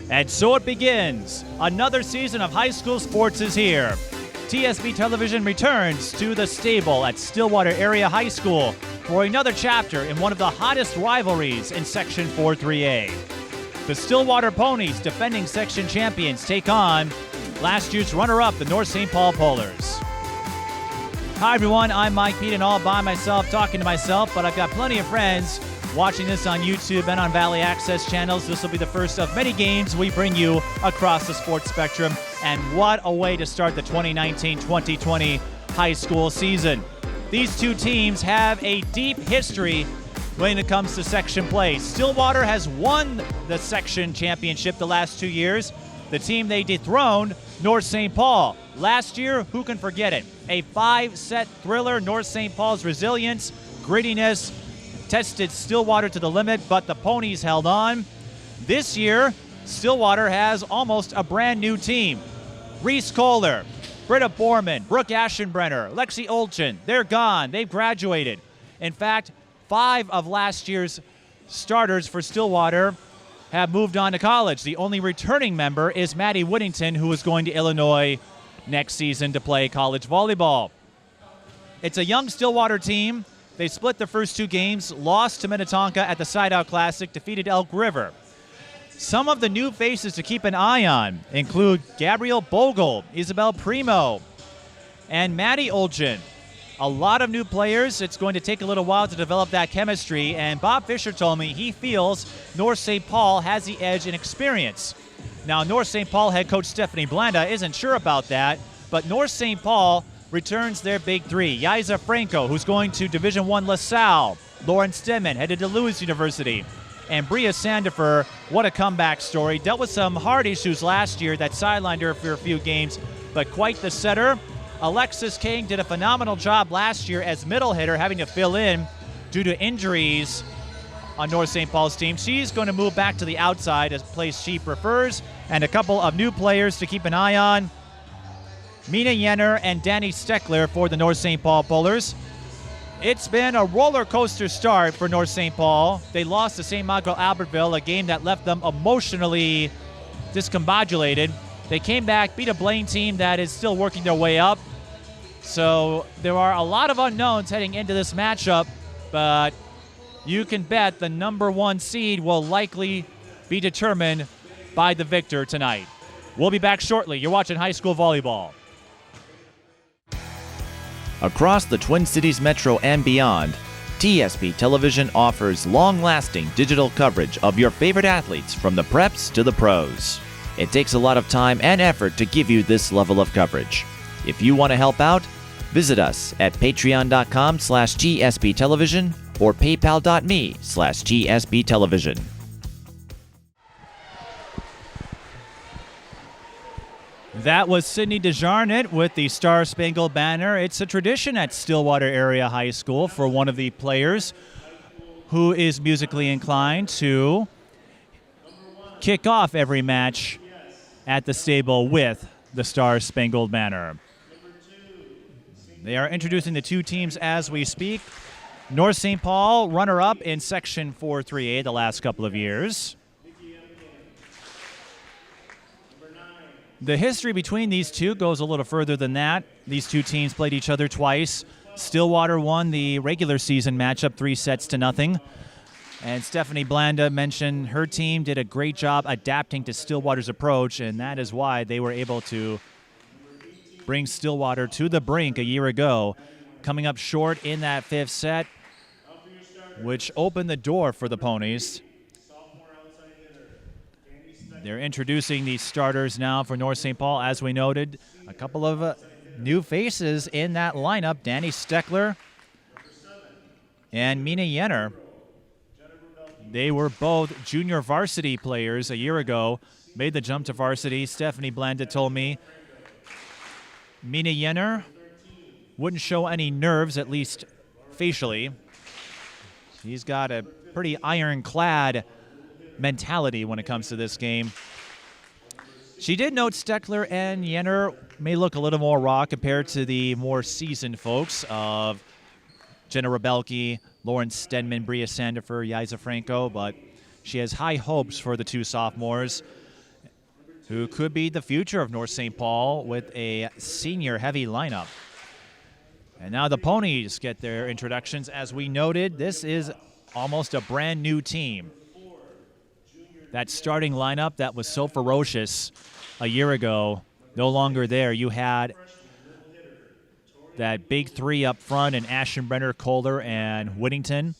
And so it begins. Another season of high school sports is here. TSB Television returns to the stable at Stillwater Area High School for another chapter in one of the hottest rivalries in Section 4-3A. The Stillwater Ponies, defending section champions, take on last year's runner-up, the North St. Paul Polars. Hi everyone, I'm Mike Pete, and all by myself, talking to myself, but I've got plenty of friends watching this on YouTube and on Valley Access channels. This will be the first of many games we bring you across the sports spectrum. And what a way to start the 2019-2020 high school season. These two teams have a deep history when it comes to section play. Stillwater has won the section championship the last 2 years. The team they dethroned, North St. Paul. Last year, who can forget it? A 5-set thriller. North St. Paul's resilience, grittiness, tested Stillwater to the limit, but the Ponies held on. This year, Stillwater has almost a brand new team. Reese Kohler, Britta Borman, Brooke Aschenbrenner, Lexi Olchen, they're gone. They've graduated. In fact, 5 of last year's starters for Stillwater have moved on to college. The only returning member is Maddie Whittington, who is going to Illinois next season to play college volleyball. It's a young Stillwater team. They split the first 2 games, lost to Minnetonka at the Side-Out Classic, defeated Elk River. Some of the new faces to keep an eye on include Gabrielle Bogle, Isabel Primo, and Maddie Olchen. A lot of new players. It's going to take a little while to develop that chemistry, and Bob Fisher told me he feels North St. Paul has the edge in experience. Now, North St. Paul head coach Stephanie Blanda isn't sure about that, but North St. Paul returns their big 3. Yaiza Franco, who's going to Division I LaSalle. Lauren Stenman, headed to Lewis University. And Bria Sandifer, what a comeback story. Dealt with some heart issues last year that sidelined her for a few games, but quite the setter. Alexis King did a phenomenal job last year as middle hitter, having to fill in due to injuries on North St. Paul's team. She's going to move back to the outside, as place she prefers. And a couple of new players to keep an eye on. Mina Yenner and Danny Steckler for the North St. Paul Polars. It's been a roller coaster start for North St. Paul. They lost to St. Michael Albertville, a game that left them emotionally discombobulated. They came back, beat a Blaine team that is still working their way up. So there are a lot of unknowns heading into this matchup, but you can bet the number 1 seed will likely be determined by the victor tonight. We'll be back shortly. You're watching high school volleyball. Across the Twin Cities Metro and beyond, TSB Television offers long-lasting digital coverage of your favorite athletes from the preps to the pros. It takes a lot of time and effort to give you this level of coverage. If you want to help out, visit us at patreon.com/GSB Television or paypal.me/GSB Television. That was Sydney DeJarnett with the Star Spangled Banner. It's a tradition at Stillwater Area High School for one of the players who is musically inclined to kick off every match at the stable with the Star Spangled Banner. They are introducing the 2 teams as we speak. North St. Paul, runner-up in Section 4-3A the last couple of years. The history between these two goes a little further than that. These 2 teams played each other twice. Stillwater won the regular season matchup 3-0. And Stephanie Blanda mentioned her team did a great job adapting to Stillwater's approach, and that is why they were able to bring Stillwater to the brink a year ago, coming up short in that 5th set, which opened the door for the Ponies. They're introducing the starters now for North St. Paul. As we noted, a couple of new faces in that lineup. Danny Steckler and Mina Yenner. They were both junior varsity players a year ago, made the jump to varsity. Stephanie Blanda told me Mina Yenner wouldn't show any nerves, at least facially. She's got a pretty ironclad mentality when it comes to this game. She did note Steckler and Yenner may look a little more raw compared to the more seasoned folks of Jenna Rebelke, Lauren Stenman, Bria Sandifer, Yaiza Franco, but she has high hopes for the 2 sophomores. who could be the future of North St. Paul with a senior-heavy lineup. And now the Ponies get their introductions. As we noted, this is almost a brand new team. That starting lineup that was so ferocious a year ago, no longer there. You had that big three up front in Aschenbrenner, Kohler, and Whittington.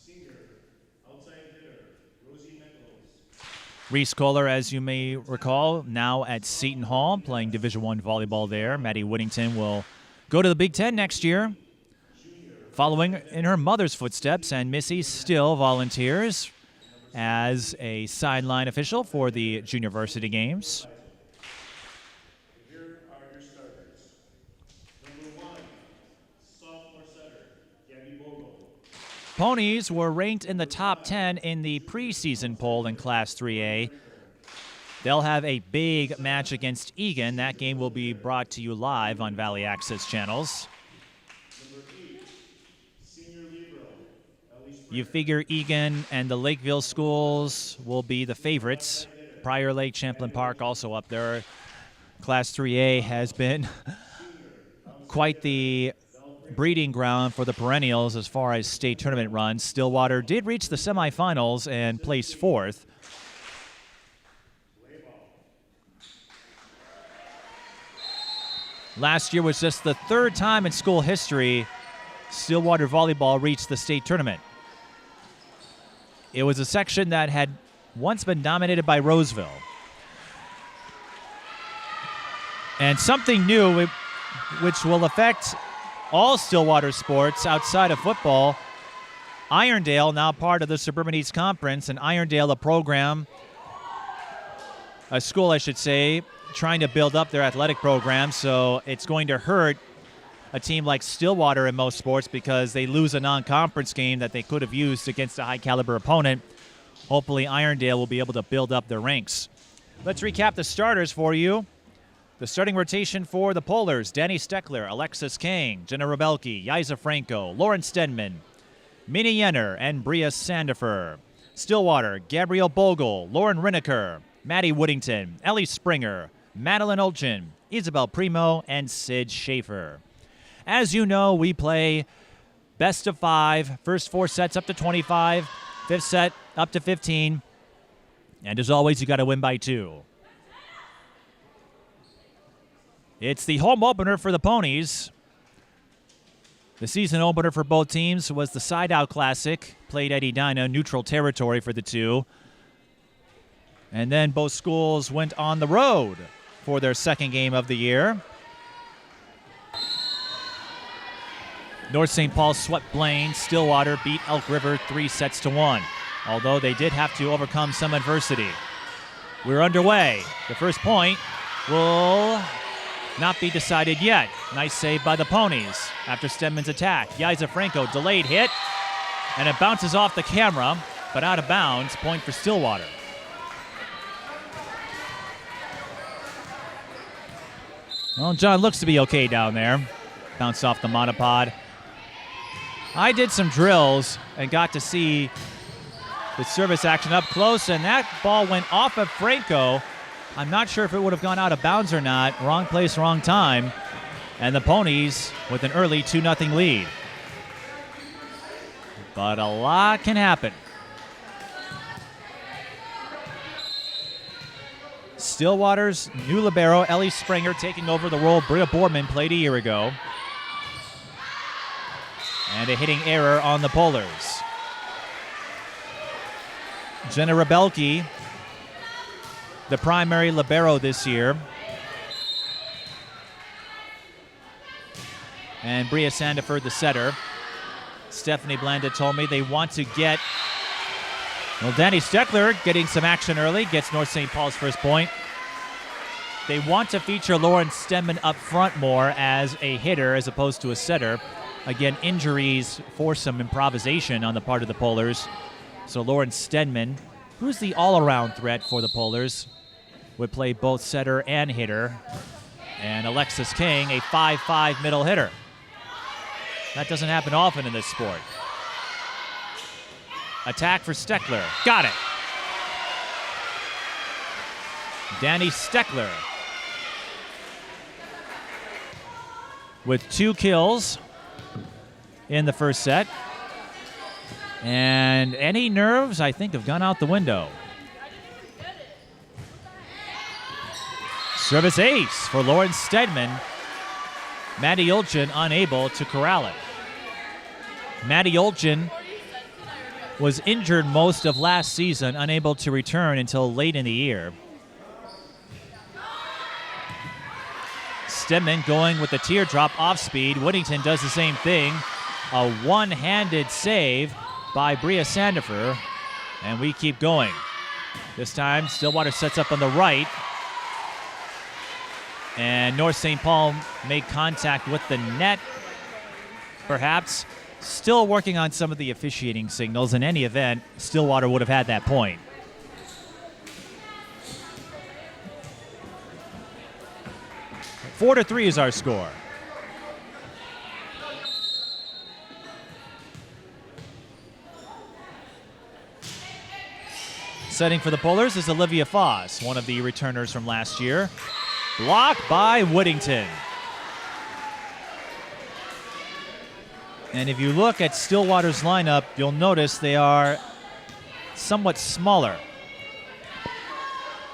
Reese Kohler, as you may recall, now at Seton Hall, playing Division I volleyball there. Maddie Whittington will go to the Big Ten next year, following in her mother's footsteps, and Missy still volunteers as a sideline official for the Junior Varsity Games. Here are your starters. Number 1, sophomore setter, Gabby Bogle. Ponies were ranked in the top 10 in the preseason poll in Class 3A. They'll have a big match against Egan. That game will be brought to you live on Valley Access channels. You figure Egan and the Lakeville schools will be the favorites. Prior Lake, Champlain Park also up there. Class 3A has been quite the breeding ground for the perennials as far as state tournament runs. Stillwater did reach the semifinals and placed 4th. Last year was just the 3rd time in school history Stillwater volleyball reached the state tournament. It was a section that had once been dominated by Roseville. And something new, which will affect all Stillwater sports outside of football. Irondale, now part of the Suburban East Conference, and Irondale, a school, I should say, trying to build up their athletic program, so it's going to hurt a team like Stillwater in most sports because they lose a non-conference game that they could have used against a high-caliber opponent. Hopefully Irondale will be able to build up their ranks. Let's recap the starters for you. The starting rotation for the Polars: Danny Steckler, Alexis Kang, Jenna Rebelke, Yaiza Franco, Lauren Stenman, Minnie Yenner, and Bria Sandifer. Stillwater: Gabrielle Bogle, Lauren Rineker, Maddie Whittington, Ellie Springer, Madeline Olchin, Isabel Primo, and Sid Schaefer. As you know, we play best of 5, first 4 sets up to 25, 5th set up to 15, and as always, you got to win by 2. It's the home opener for the Ponies. The season opener for both teams was the Side-Out Classic, played at Edina, neutral territory for the two. And then both schools went on the road for their second game of the year. North St. Paul swept Blaine. Stillwater beat Elk River 3-1, although they did have to overcome some adversity. We're underway. The first point will not be decided yet. Nice save by the Ponies after Stenman's attack. Yaiza Franco, delayed hit, and it bounces off the camera, but out of bounds. Point for Stillwater. Well, John looks to be okay down there. Bounced off the monopod. I did some drills and got to see the service action up close, and that ball went off of Franco. I'm not sure if it would have gone out of bounds or not. Wrong place, wrong time. And the Ponies with an early 2-0 lead. But a lot can happen. Stillwater's new libero, Ellie Springer, taking over the role Bria Boardman played a year ago. And a hitting error on the Polars. Jenna Rebelke, the primary libero this year. And Bria Sandifer, the setter. Stephanie Blanda told me they want to get, well, Danny Steckler getting some action early, gets North St. Paul's first point. They want to feature Lauren Stenman up front more as a hitter as opposed to a setter. Again, injuries force some improvisation on the part of the Polars. So Lauren Stenman, who's the all-around threat for the Polars, would play both setter and hitter. And Alexis King, a 5'5" middle hitter. That doesn't happen often in this sport. Attack for Steckler. Got it. Danny Steckler with 2 kills in the first set. And any nerves, I think, have gone out the window. Service ace for Lauren Stedman. Maddie Olchin unable to corral it. Maddie Olchin was injured most of last season, unable to return until late in the year. Stenman going with the teardrop off speed. Whittington does the same thing. A one-handed save by Bria Sandifer, and we keep going. This time, Stillwater sets up on the right, and North St. Paul made contact with the net. Perhaps still working on some of the officiating signals. In any event, Stillwater would have had that point. 4-3 is our score. Setting for the Polars is Olivia Foss, one of the returners from last year. Blocked by Whittington. And if you look at Stillwater's lineup, you'll notice they are somewhat smaller.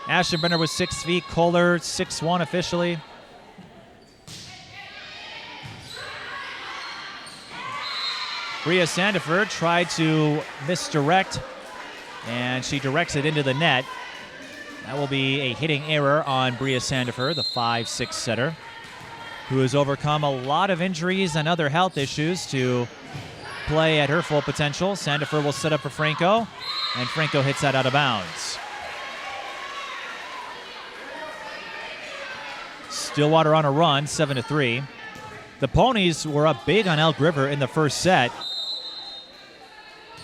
Ashton Brenner was 6 feet, Kohler 6'1" officially. Bria Sandifer tried to misdirect, and she directs it into the net. That will be a hitting error on Bria Sandifer, the 5'6" setter, who has overcome a lot of injuries and other health issues to play at her full potential. Sandifer will set up for Franco, and Franco hits that out of bounds. Stillwater on a run, 7-3. The Ponies were up big on Elk River in the first set.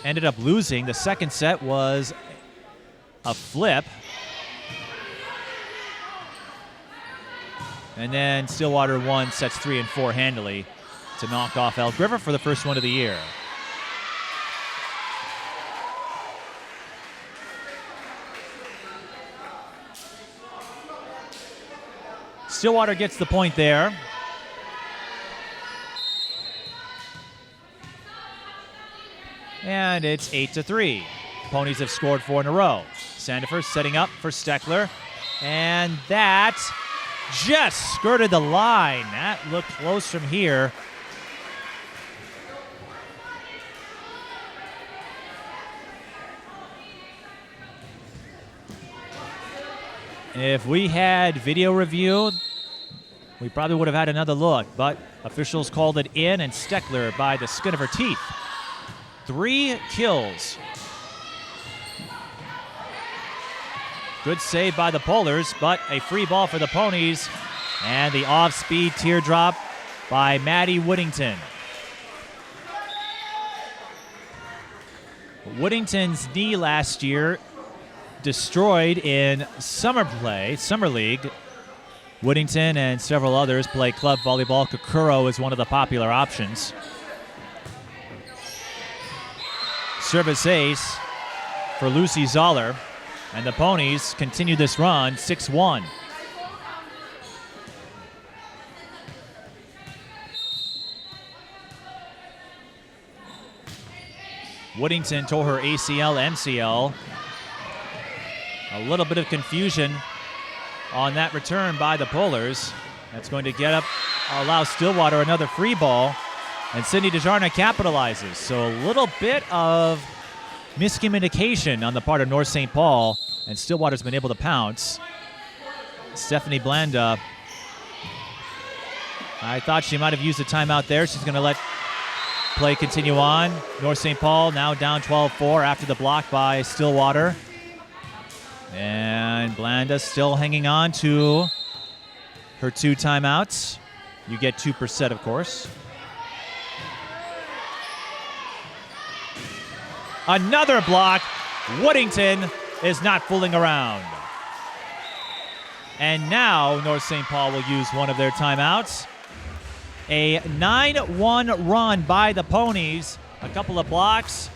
Ended up losing. The second set was a flip. And then Stillwater won sets 3 and 4 handily to knock off Elk River for the first one of the year. Stillwater gets the point there. And it's 8-3. Ponies have scored 4 in a row. Sandifer setting up for Steckler. And that just skirted the line. That looked close from here. If we had video review, we probably would have had another look, but officials called it in, and Steckler by the skin of her teeth. 3 kills. Good save by the Polars, but a free ball for the Ponies, and the off-speed teardrop by Maddie Whittington. Whittington's knee last year destroyed in summer league. Whittington and several others play club volleyball. Kokuro is one of the popular options. Service ace for Lucy Zoller, and the Ponies continue this run, 6-1. Whittington tore her ACL, MCL. A little bit of confusion on that return by the Polars. That's going to allow Stillwater another free ball, and Cindy DeJarna capitalizes. So a little bit of miscommunication on the part of North St. Paul, and Stillwater's been able to pounce. Stephanie Blanda, I thought she might have used a timeout there. She's going to let play continue on. North St. Paul now down 12-4 after the block by Stillwater. And Blanda still hanging on to her 2 timeouts. You get 2 per set, of course. Another block. Whittington is not fooling around. And now North St. Paul will use one of their timeouts. A 9-1 run by the Ponies. A couple of blocks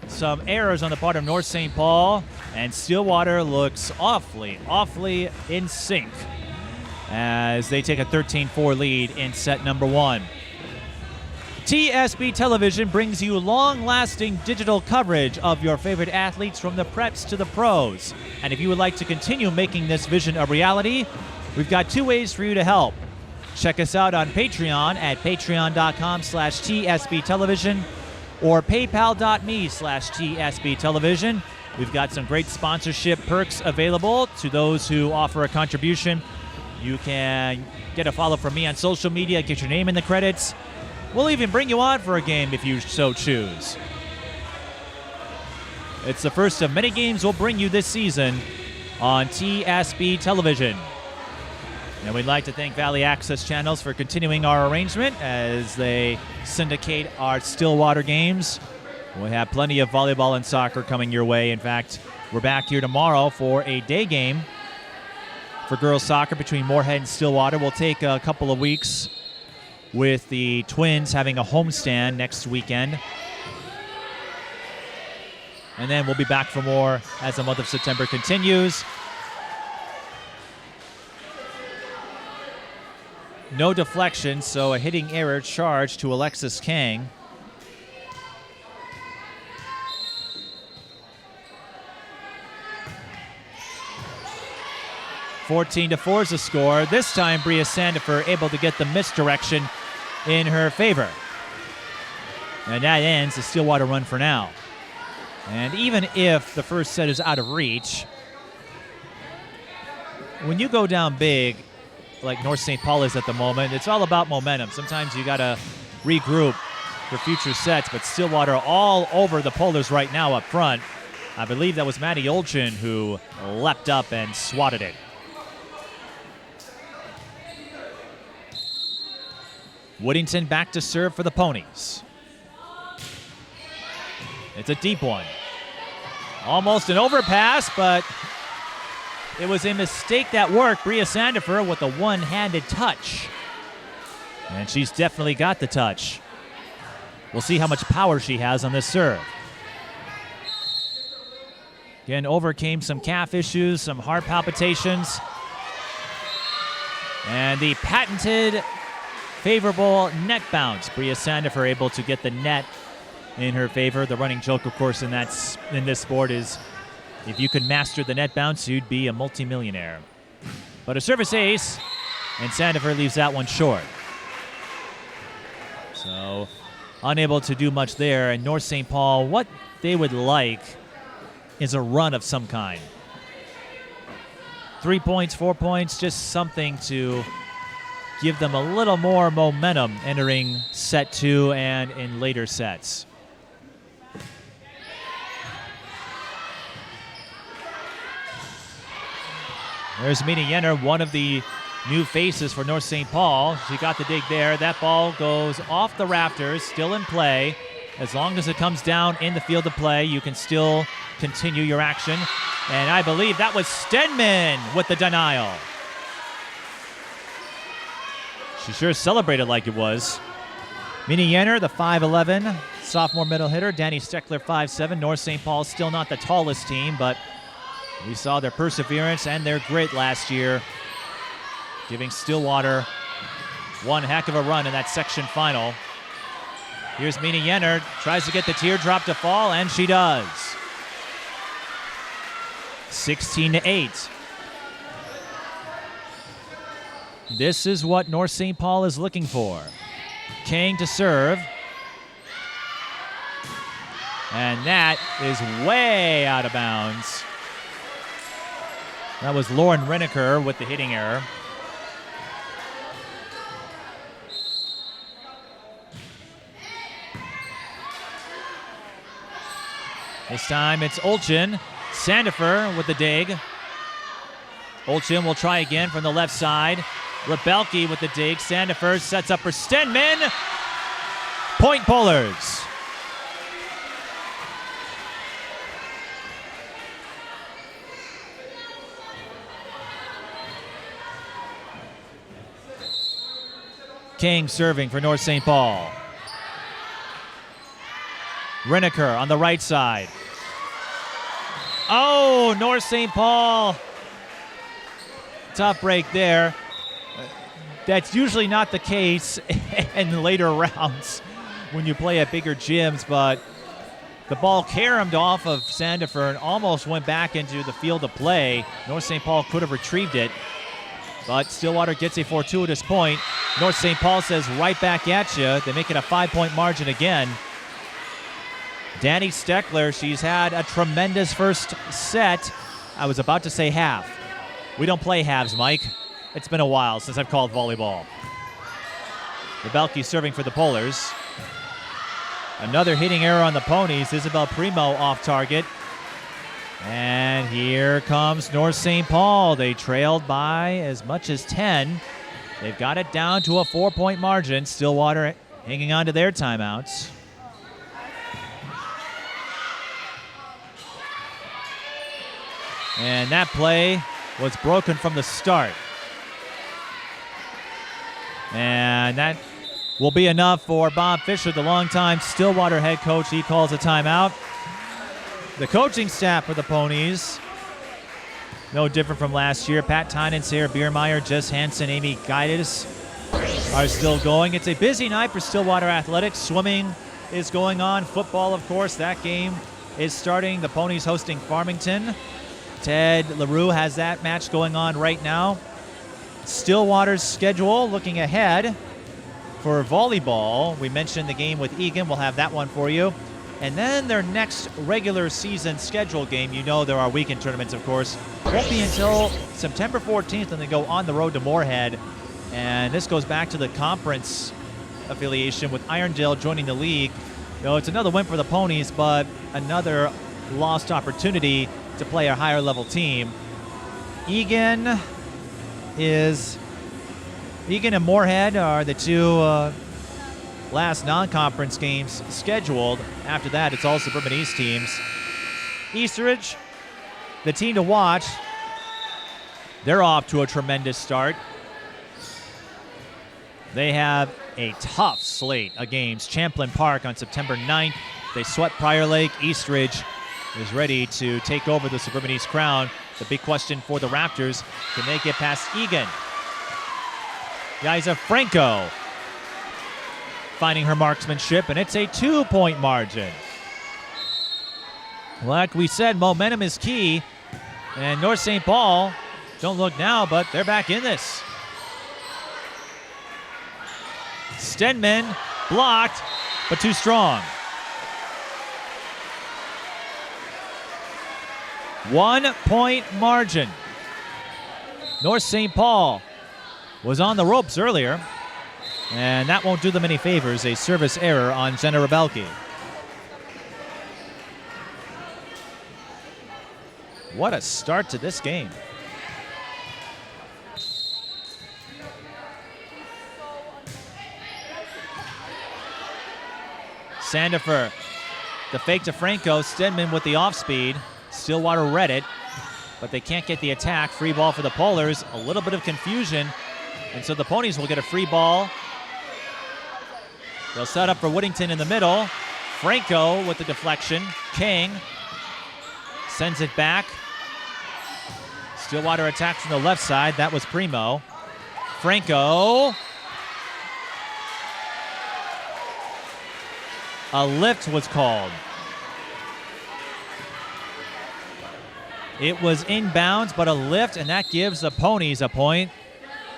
some errors on the part of North St. Paul, and Stillwater looks awfully in sync as they take a 13-4 lead in set number 1. TSB Television brings you long-lasting digital coverage of your favorite athletes from the preps to the pros. And if you would like to continue making this vision a reality, we've got 2 ways for you to help. Check us out on Patreon at patreon.com/TSB Television or paypal.me/TSB Television. We've got some great sponsorship perks available to those who offer a contribution. You can get a follow from me on social media, get your name in the credits. We'll even bring you on for a game if you so choose. It's the first of many games we'll bring you this season on TSB Television. And we'd like to thank Valley Access Channels for continuing our arrangement as they syndicate our Stillwater games. We have plenty of volleyball and soccer coming your way. In fact, we're back here tomorrow for a day game for girls soccer between Moorhead and Stillwater. We'll take a couple of weeks with the Twins having a homestand next weekend. And then we'll be back for more as the month of September continues. No deflection, so a hitting error charged to Alexis Kang. (14-4) is the score. This time, Bria Sandifer able to get the misdirection in her favor. And that ends the Stillwater run for now. And even if the first set is out of reach, when you go down big, like North St. Paul is at the moment, it's all about momentum. Sometimes you got to regroup for future sets, but Stillwater all over the Polars right now up front. I believe that was Maddie Olchin who leapt up and swatted it. Woodington back to serve for the Ponies. It's a deep one. Almost an overpass, but it was a mistake that worked. Bria Sandifer with a one-handed touch. And she's definitely got the touch. We'll see how much power she has on this serve. Again, overcame some calf issues, some heart palpitations. And the patented favorable net bounce. Bria Sandifer able to get the net in her favor. The running joke, of course, in this sport is if you could master the net bounce, you'd be a multimillionaire. But a service ace, and Sandifer leaves that one short. So unable to do much there. And North St. Paul, what they would like is a run of some kind. 3 points, 4 points, just something to give them a little more momentum entering set 2 and in later sets. There's Mina Yenner, one of the new faces for North St. Paul. She got the dig there. That ball goes off the rafters, still in play. As long as it comes down in the field of play, you can still continue your action. And I believe that was Stenman with the denial. She sure celebrated like it was. Mina Yenner, the 5'11", sophomore middle hitter. Danny Steckler, 5'7". North St. Paul still not the tallest team, but we saw their perseverance and their grit last year, giving Stillwater one heck of a run in that section final. Here's Mina Yenner, tries to get the teardrop to fall, and she does. 16-8. This is what North St. Paul is looking for. Kang to serve. And that is way out of bounds. That was Lauren Renneker with the hitting error. This time it's Olchin. Sandifer with the dig. Olchin will try again from the left side. Rebelke with the dig. Sandifer sets up for Stenman. Point Polars. Kang serving for North St. Paul. Rineker on the right side. Oh, North St. Paul. Tough break there. That's usually not the case in later rounds when you play at bigger gyms, but the ball caromed off of Sandifer and almost went back into the field of play. North St. Paul could have retrieved it, but Stillwater gets a fortuitous point. North St. Paul says right back at you. They make it a 5-point margin again. Danny Steckler, she's had a tremendous first set. I was about to say half. We don't play halves, Mike. It's been a while since I've called volleyball. Rebelke serving for the Polars. Another hitting error on the Ponies. Isabel Primo off target. And here comes North St. Paul. They trailed by as much as 10. They've got it down to a 4-point margin. Stillwater hanging on to their timeouts. And that play was broken from the start. And that will be enough for Bob Fisher, the longtime Stillwater head coach. He calls a timeout. The coaching staff for the Ponies, no different from last year. Pat Tynan, Sarah Biermeyer, Jess Hansen, Amy Guides are still going. It's a busy night for Stillwater athletics. Swimming is going on. Football, of course, that game is starting. The Ponies hosting Farmington. Ted LaRue has that match going on right now. Stillwater's schedule looking ahead for volleyball. We mentioned the game with Egan. We'll have that one for you. And then their next regular season schedule game, you know there are weekend tournaments, of course, won't be until September 14th, and they go on the road to Moorhead. And this goes back to the conference affiliation with Irondale joining the league. You know, it's another win for the Ponies, but another lost opportunity to play a higher level team. Egan and Moorhead are the two last non-conference games scheduled. After that, it's all Suburban East teams. Eastridge, the team to watch. They're off to a tremendous start. They have a tough slate of games. Champlain Park on September 9th. They swept Prior Lake. Eastridge is ready to take over the Suburban East crown. The big question for the Raptors, can they get past Egan? Yaiza Franco finding her marksmanship, and it's a 2-point margin. Like we said, momentum is key, and North St. Paul, don't look now, but they're back in this. Stenman blocked, but too strong. 1-point margin. North St. Paul was on the ropes earlier, and that won't do them any favors. A service error on Jenna Rebelke. What a start to this game. Sandifer, the fake to Franco. Stenman with the off-speed. Stillwater read it, but they can't get the attack. Free ball for the Polars. A little bit of confusion, and so the Ponies will get a free ball. They'll set up for Whittington in the middle. Franco with the deflection. King sends it back. Stillwater attacks from the left side. That was Primo. Franco. A lift was called. It was inbounds, but a lift, and that gives the Ponies a point.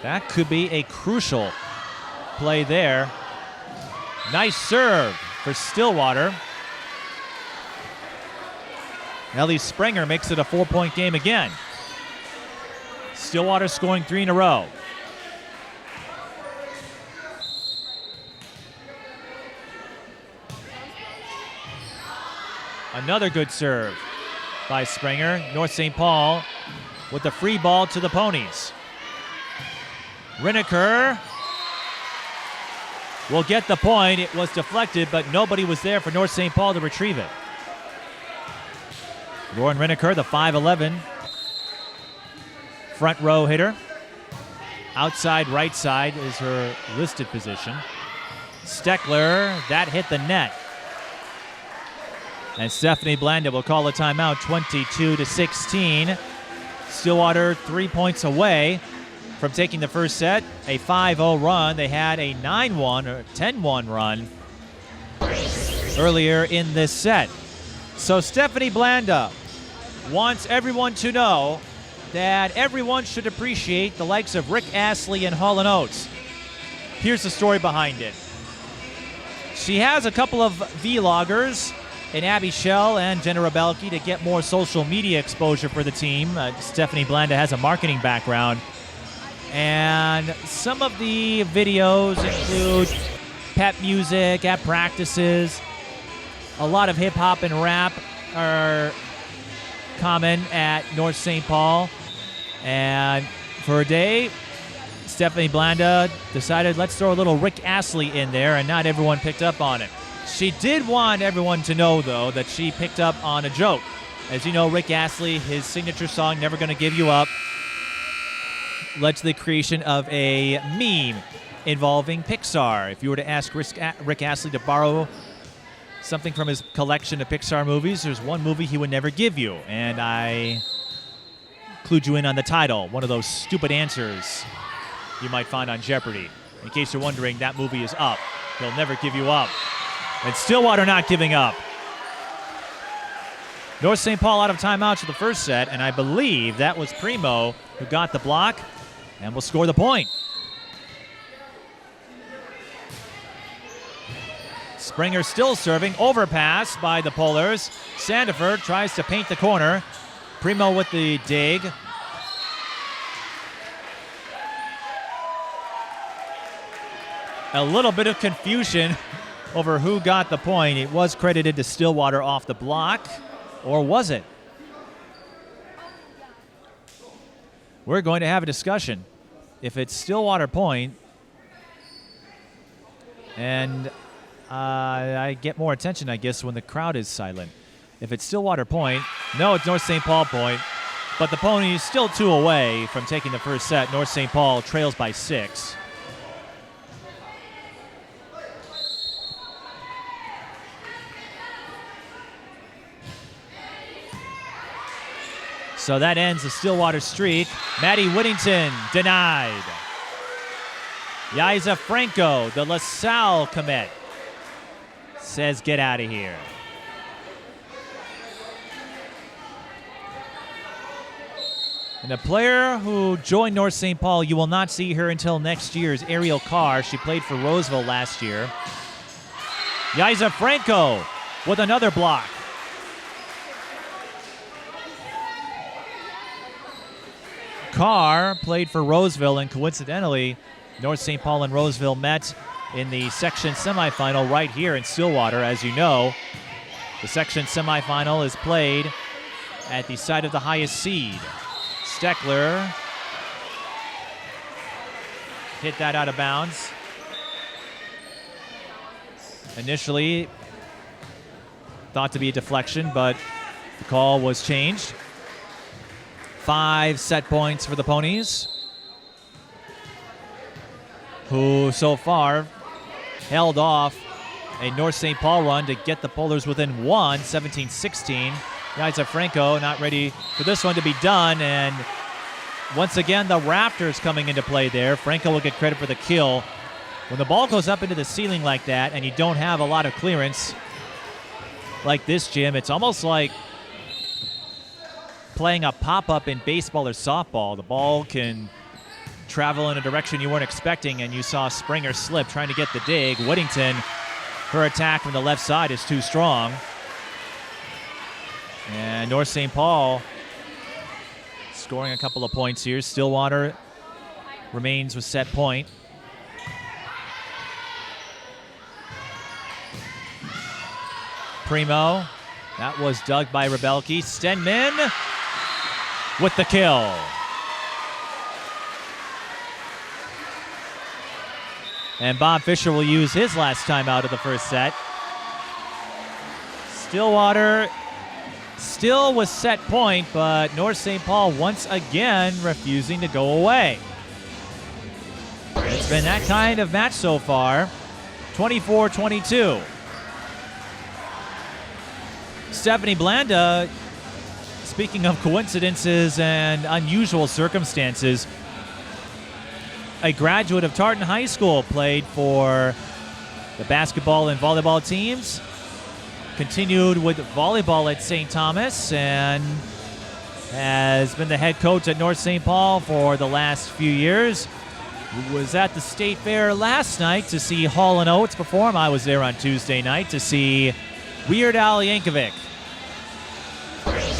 That could be a crucial play there. Nice serve for Stillwater. Ellie Springer makes it a 4-point game again. Stillwater scoring 3 in a row. Another good serve by Springer. North St. Paul with the free ball to the Ponies. Rineker will get the point. It was deflected, but nobody was there for North St. Paul to retrieve it. Lauren Rineker, the 5'11" front row hitter. Outside right side is her listed position. Steckler, that hit the net. And Stephanie Blanda will call a timeout, 22-16. Stillwater 3 points away from taking the first set. A 5-0 run. They had a 9-1 or 10-1 run earlier in this set. So Stephanie Blanda wants everyone to know that everyone should appreciate the likes of Rick Astley and Hall & Oates. Here's the story behind it. She has a couple of vloggers in Abby Schell and Jenna Rebelke to get more social media exposure for the team. Stephanie Blanda has a marketing background. And some of the videos include pep music at practices. A lot of hip-hop and rap are common at North St. Paul. And for a day, Stephanie Blanda decided, let's throw a little Rick Astley in there, and not everyone picked up on it. She did want everyone to know, though, that she picked up on a joke. As you know, Rick Astley, his signature song, Never Gonna Give You Up, led to the creation of a meme involving Pixar. If you were to ask Rick Astley to borrow something from his collection of Pixar movies, there's one movie he would never give you, and I clued you in on the title, one of those stupid answers you might find on Jeopardy. In case you're wondering, that movie is Up. He'll never give you up. And Stillwater not giving up. North St. Paul out of timeouts for the first set, and I believe that was Primo who got the block and will score the point. Springer still serving, overpass by the Polars. Sandifer tries to paint the corner. Primo with the dig. A little bit of confusion over who got the point. It was credited to Stillwater off the block, or was it? We're going to have a discussion. If it's Stillwater point, and I get more attention, I guess, when the crowd is silent. If it's Stillwater point, no, it's North St. Paul point, but the Pony is still 2 away from taking the first set. North St. Paul trails by 6. So that ends the Stillwater streak. Maddie Whittington denied. Yaiza Franco, the LaSalle commit, says get out of here. And a player who joined North St. Paul, you will not see her until next year, is Ariel Carr. She played for Roseville last year. Yaiza Franco with another block. Carr played for Roseville, and coincidentally, North St. Paul and Roseville met in the section semifinal right here in Stillwater. As you know, the section semifinal is played at the site of the highest seed. Steckler hit that out of bounds. Initially thought to be a deflection, but the call was changed. 5 set points for the Ponies, who so far held off a North St. Paul run to get the Polars within 1, 17-16. Yaiza Franco not ready for this one to be done, and once again the Raptors coming into play there. Franco will get credit for the kill. When the ball goes up into the ceiling like that and you don't have a lot of clearance like this, Jim, it's almost like playing a pop-up in baseball or softball. The ball can travel in a direction you weren't expecting, and you saw Springer slip trying to get the dig. Whittington, her attack from the left side is too strong. And North St. Paul scoring a couple of points here. Stillwater remains with set point. Primo, that was dug by Rebelke. Stenman with the kill. And Bob Fisher will use his last time out of the first set. Stillwater still with set point, but North St. Paul once again refusing to go away. It's been that kind of match so far. 24-22. Stephanie Blanda, speaking of coincidences and unusual circumstances, a graduate of Tartan High School, played for the basketball and volleyball teams, continued with volleyball at St. Thomas, and has been the head coach at North St. Paul for the last few years. Was at the State Fair last night to see Hall & Oates perform. I was there on Tuesday night to see Weird Al Yankovic.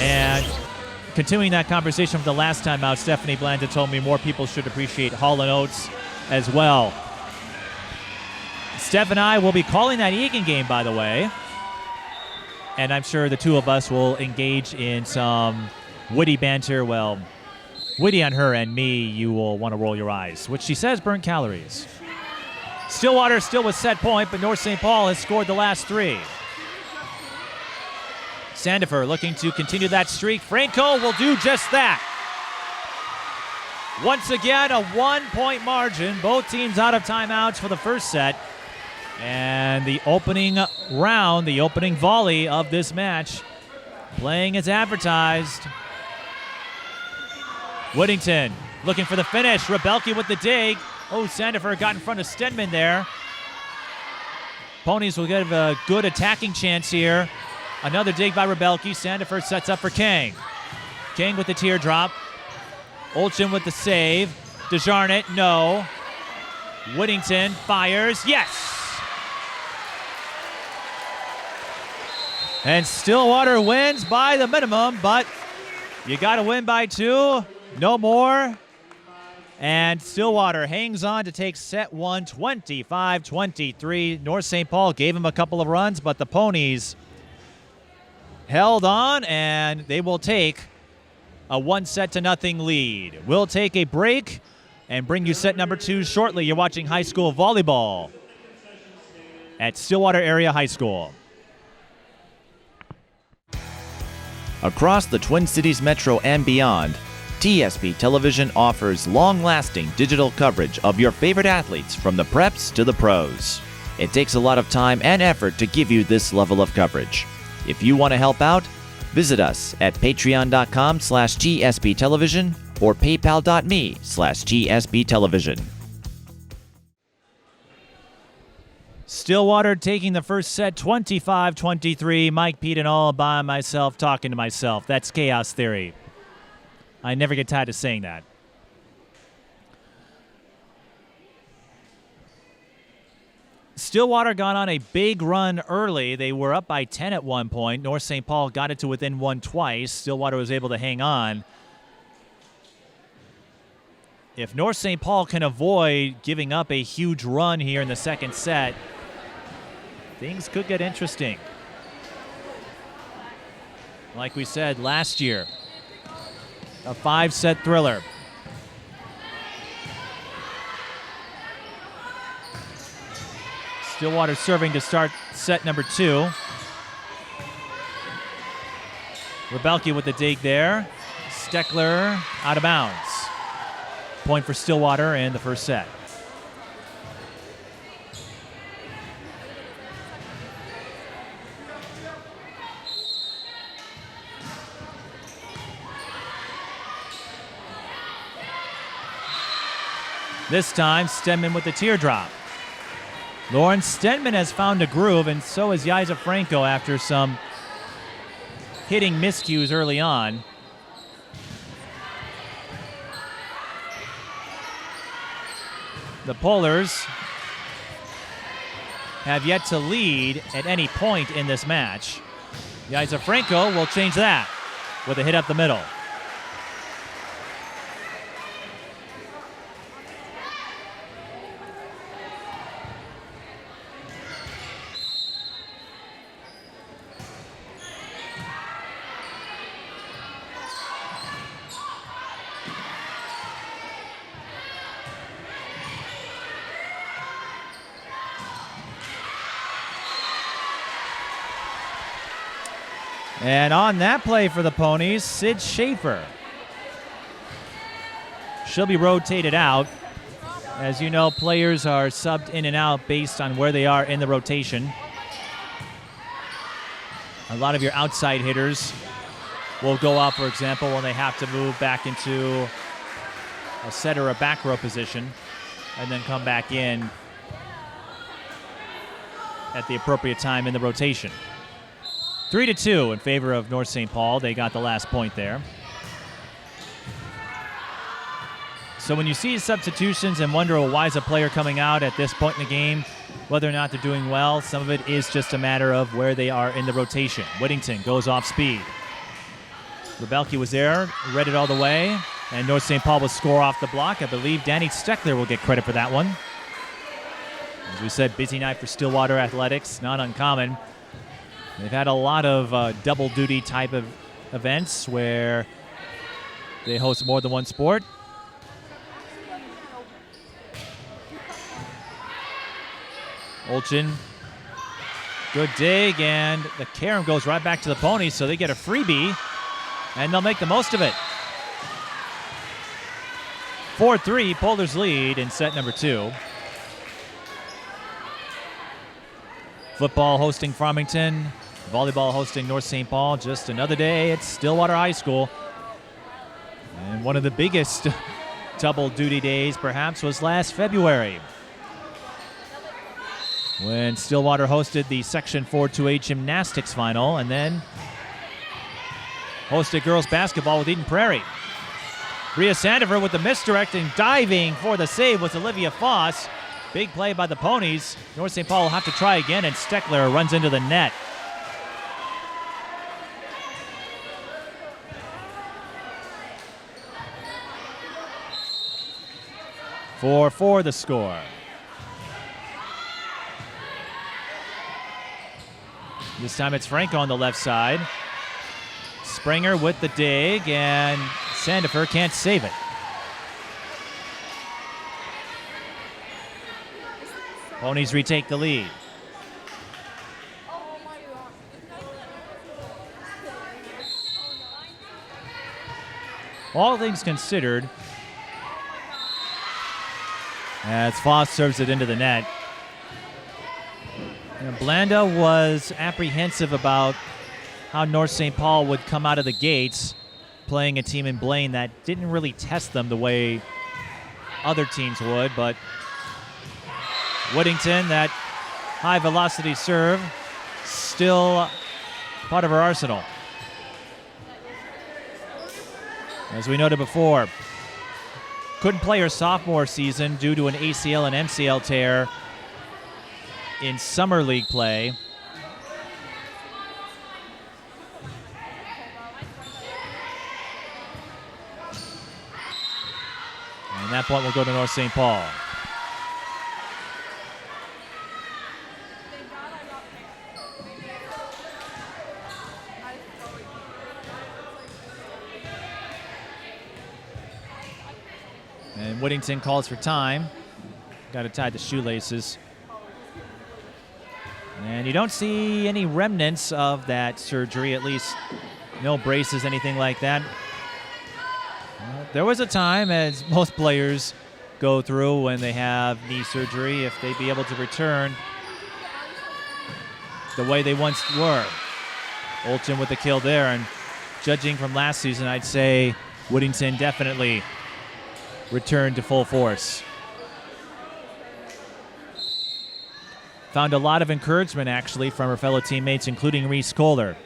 And continuing that conversation from the last time out, Stephanie Blanda told me more people should appreciate Hall & Oates as well. Steph and I will be calling that Egan game, by the way. And I'm sure the two of us will engage in some witty banter. Well, witty on her and me, you will want to roll your eyes, which she says burn calories. Stillwater still with set point, but North St. Paul has scored the last three. Sandifer looking to continue that streak. Franco will do just that. Once again, a 1-point margin. Both teams out of timeouts for the first set. And the opening round, the opening volley of this match, playing as advertised. Whittington looking for the finish. Rebelke with the dig. Oh, Sandifer got in front of Stenman there. Ponies will get a good attacking chance here. Another dig by Rebelke. Sandifer sets up for King. King with the teardrop. Olchin with the save. Desjarnett, no. Whittington fires. Yes! And Stillwater wins by the minimum, but you got to win by 2. No more. And Stillwater hangs on to take set 1, 25-23. North St. Paul gave him a couple of runs, but the Ponies held on, and they will take a 1-0 lead. We'll take a break and bring you set number 2 shortly. You're watching high school volleyball at Stillwater Area High School. Across the Twin Cities Metro and beyond, TSP Television offers long-lasting digital coverage of your favorite athletes from the preps to the pros. It takes a lot of time and effort to give you this level of coverage. If you want to help out, visit us at patreon.com/GSP Television or paypal.me/GSP Television. Stillwater taking the first set 25-23. Mike Peden all by myself talking to myself. That's chaos theory. I never get tired of saying that. Stillwater got on a big run early. They were up by 10 at one point. North St. Paul got it to within 1 twice. Stillwater was able to hang on. If North St. Paul can avoid giving up a huge run here in the second set, things could get interesting. Like we said last year, a 5-set thriller. Stillwater serving to start set number 2. Rebelke with the dig there. Steckler out of bounds. Point for Stillwater in the first set. This time, Stenman with the teardrop. Lauren Stenman has found a groove, and so has Yaiza Franco after some hitting miscues early on. The Polars have yet to lead at any point in this match. Yaiza Franco will change that with a hit up the middle. And on that play for the Ponies, Sid Schaefer. She'll be rotated out. As you know, players are subbed in and out based on where they are in the rotation. A lot of your outside hitters will go out, for example, when they have to move back into a set or a back row position and then come back in at the appropriate time in the rotation. 3-2 in favor of North St. Paul. They got the last point there. So when you see substitutions and wonder, well, why is a player coming out at this point in the game, whether or not they're doing well, some of it is just a matter of where they are in the rotation. Whittington goes off speed. Rebelke was there, read it all the way, and North St. Paul will score off the block. I believe Danny Steckler will get credit for that one. As we said, busy night for Stillwater Athletics, not uncommon. They've had a lot of double duty type of events where they host more than one sport. Olchin, good dig, and the carom goes right back to the Ponies, so they get a freebie, and they'll make the most of it. 4-3, Polders lead in set number 2. Football hosting Farmington, volleyball hosting North St. Paul. Just another day at Stillwater High School. And one of the biggest double duty days perhaps was last February, when Stillwater hosted the Section 4-2A gymnastics final and then hosted girls basketball with Eden Prairie. Bria Sandifer with the misdirecting, diving for the save was Olivia Foss. Big play by the Ponies. North St. Paul will have to try again, and Steckler runs into the net. For the score. This time it's Franco on the left side. Springer with the dig, and Sandifer can't save it. Ponies retake the lead. All things considered, as Foss serves it into the net. Blanda was apprehensive about how North St. Paul would come out of the gates playing a team in Blaine that didn't really test them the way other teams would, but Whittington, that high velocity serve, still part of her arsenal. As we noted before, couldn't play her sophomore season due to an ACL and MCL tear in summer league play. And that point will go to North St. Paul. And Whittington calls for time. Got to tie the shoelaces. And you don't see any remnants of that surgery, at least no braces, anything like that. There was a time, as most players go through when they have knee surgery, if they'd be able to return the way they once were. Olchin with the kill there, and judging from last season, I'd say Whittington definitely returned to full force. Found a lot of encouragement, actually, from her fellow teammates, including Reese Kohler.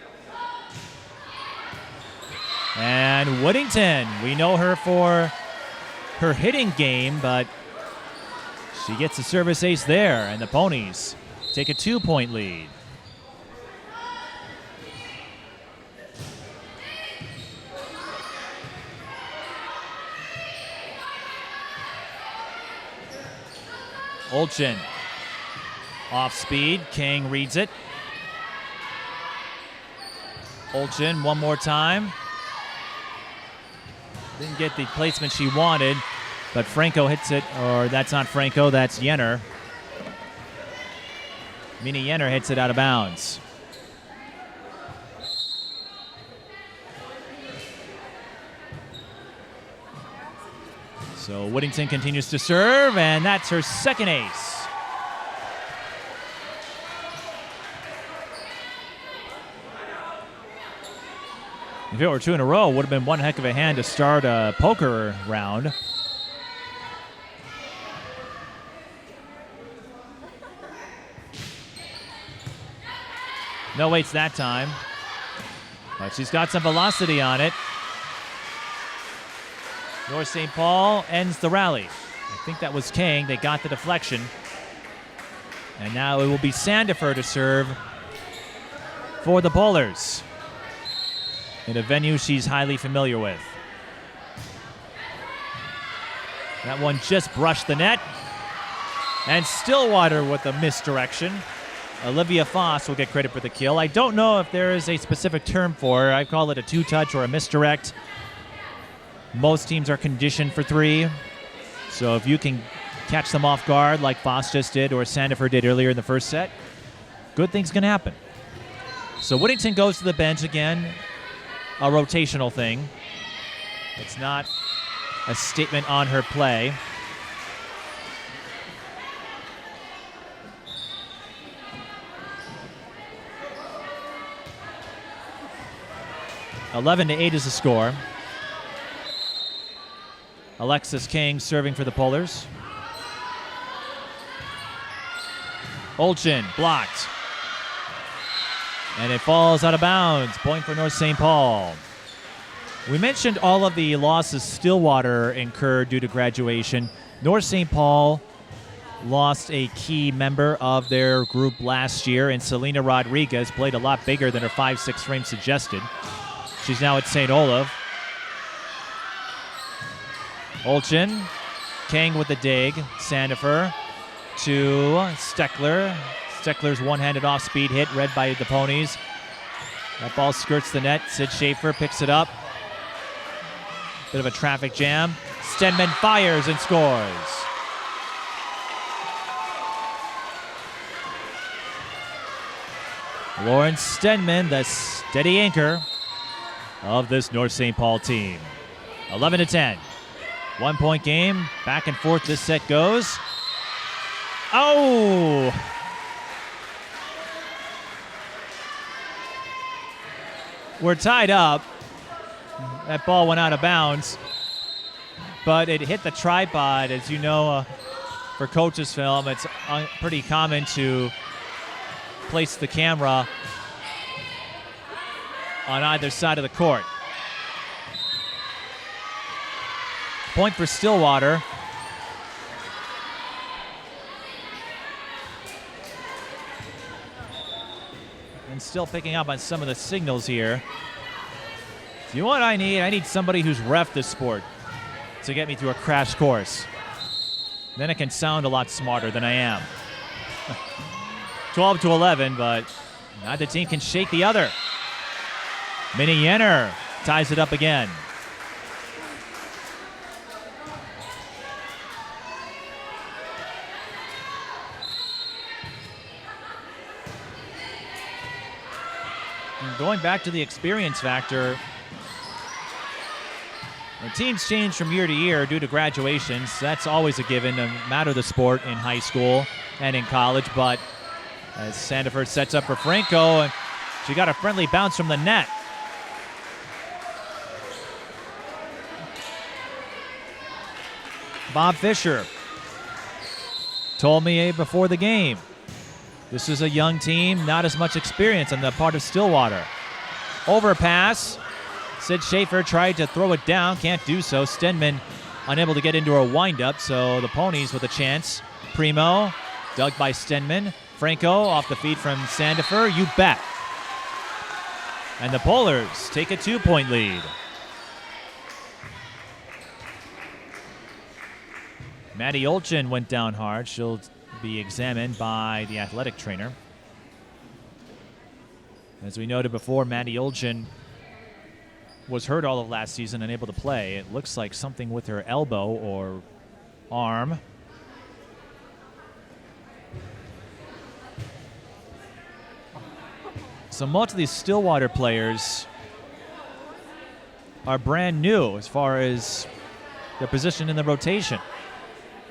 And Whittington, we know her for her hitting game, but she gets a service ace there, and the Ponies take a 2-point lead. Olchin off speed. King reads it. Olchin one more time. Didn't get the placement she wanted, but Franco hits it, or that's not Franco, that's Jenner. Mina Jenner hits it out of bounds. So Whittington continues to serve, and that's her second ace. If it were 2 in a row, would have been one heck of a hand to start a poker round. No weights that time, but she's got some velocity on it. North St. Paul ends the rally. I think that was Kang. They got the deflection. And now it will be Sandifer to serve for the Bowlers in a venue she's highly familiar with. That one just brushed the net. And Stillwater with a misdirection. Olivia Foss will get credit for the kill. I don't know if there is a specific term for it. I call it a two-touch or a misdirect. Most teams are conditioned for 3. So if you can catch them off guard like Foss just did or Sandifer did earlier in the first set, good things can happen. So Whittington goes to the bench again, a rotational thing. It's not a statement on her play. (11-8) is the score. Alexis King serving for the Polars. Olchin blocked. And it falls out of bounds. Point for North St. Paul. We mentioned all of the losses Stillwater incurred due to graduation. North St. Paul lost a key member of their group last year, and Selena Rodriguez played a lot bigger than her 5'6" frame suggested. She's now at St. Olaf. Olchin, Kang with the dig. Sandifer to Steckler. Steckler's one-handed off-speed hit read by the Ponies. That ball skirts the net. Sid Schaefer picks it up. Bit of a traffic jam. Stenman fires and scores. Lauren Stenman, the steady anchor of this North St. Paul team. 11-10. 1-point game. Back and forth this set goes. Oh! We're tied up. That ball went out of bounds, but it hit the tripod. As you know, for coaches' film, it's pretty common to place the camera on either side of the court. Point for Stillwater. And still picking up on some of the signals here. You know what I need? I need somebody who's reffed this sport to get me through a crash course. Then I can sound a lot smarter than I am. 12-11, but neither team can shake the other. Minnie Yenner ties it up again. And going back to the experience factor, when teams change from year to year due to graduations, that's always a given, no matter the sport in high school and in college. But as Sandifer sets up for Franco, and she got a friendly bounce from the net. Bob Fisher told me before the game, this is a young team, not as much experience on the part of Stillwater. Overpass. Sid Schaefer tried to throw it down, can't do so. Stenman unable to get into a windup, so the Ponies with a chance. Primo, dug by Stenman. Franco off the feed from Sandifer, you bet. And the Polars take a 2-point lead. Maddie Olchin went down hard. She'll be examined by the athletic trainer. As we noted before, Maddie Olchin was hurt all of last season, unable to play. It looks like something with her elbow or arm. So most of these Stillwater players are brand new as far as their position in the rotation.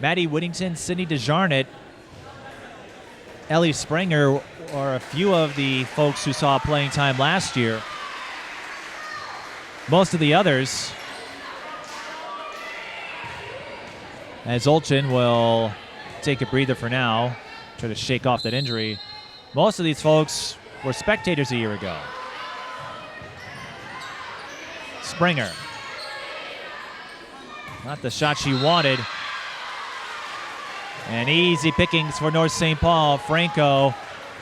Maddie Whittington, Sydney DeJarnett, Ellie Springer are a few of the folks who saw playing time last year. most of the others, as Olchin will take a breather for now, try to shake off that injury. Most of these folks were spectators a year ago. Springer. Not the shot she wanted. And easy pickings for North St. Paul. Franco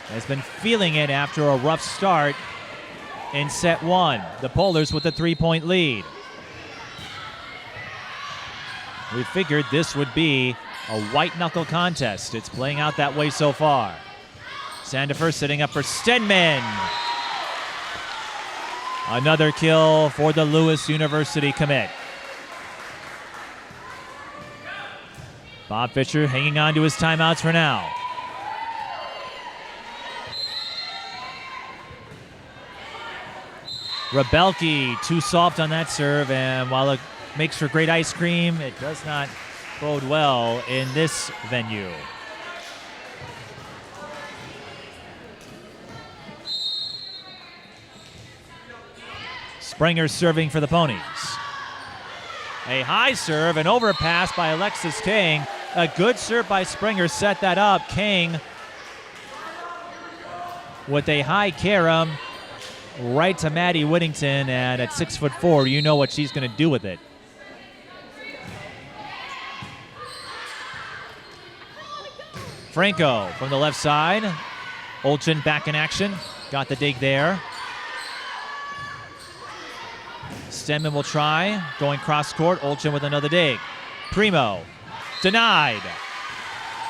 has been feeling it after a rough start in set one. The Polars with a 3-point lead. We figured this would be a white-knuckle contest. It's playing out that way so far. Sandifer setting up for Stenman. Another kill for the Lewis University commit. Bob Fisher hanging on to his timeouts for now. Rebelke, too soft on that serve, and while it makes for great ice cream, it does not bode well in this venue. Springer serving for the Ponies. A high serve, an overpass by Alexis King. A good serve by Springer set that up. King with a high carom right to Maddie Whittington, and at 6'4", you know what she's going to do with it. Franco from the left side. Olchin back in action. Got the dig there. Stenman will try. Going cross court. Olchin with another dig. Primo. Denied.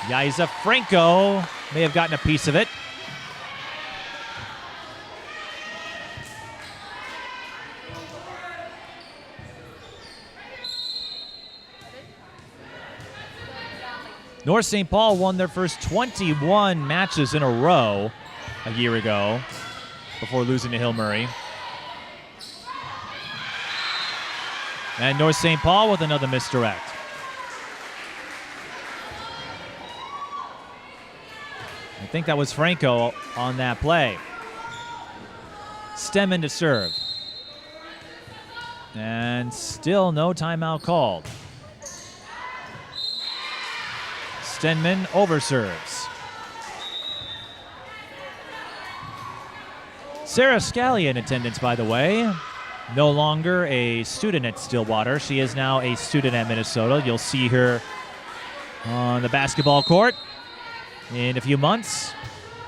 Yaiza Franco may have gotten a piece of it. North St. Paul won their first 21 matches in a row a year ago before losing to Hill Murray. And North St. Paul with another misdirect. I think that was Franco on that play. Stenman to serve. And still no timeout called. Stenman overserves. Sarah Scally in attendance, by the way. No longer a student at Stillwater. She is now a student at Minnesota. You'll see her on the basketball court in a few months.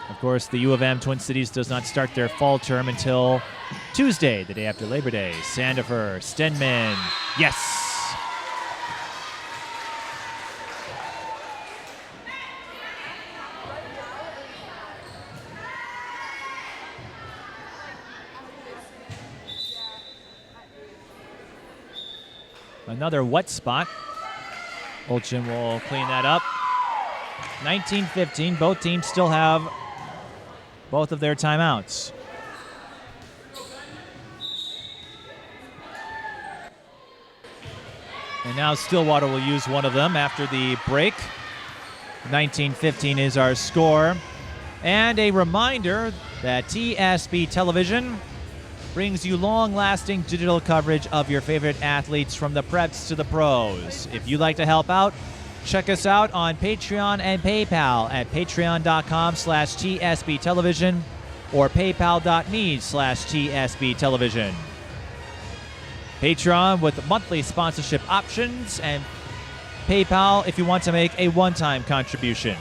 Of course, the U of M Twin Cities does not start their fall term until Tuesday, the day after Labor Day. Sandifer, Stenman, yes! Another wet spot. Olchin will clean that up. 19-15. Both teams still have both of their timeouts. And now Stillwater will use one of them after the break. 19-15 is our score. And a reminder that TSB Television brings you long-lasting digital coverage of your favorite athletes from the preps to the pros. If you'd like to help out, check us out on Patreon and PayPal at patreon.com/TSB Television or paypal.me/TSB Television. Patreon with monthly sponsorship options, and PayPal if you want to make a one-time contribution.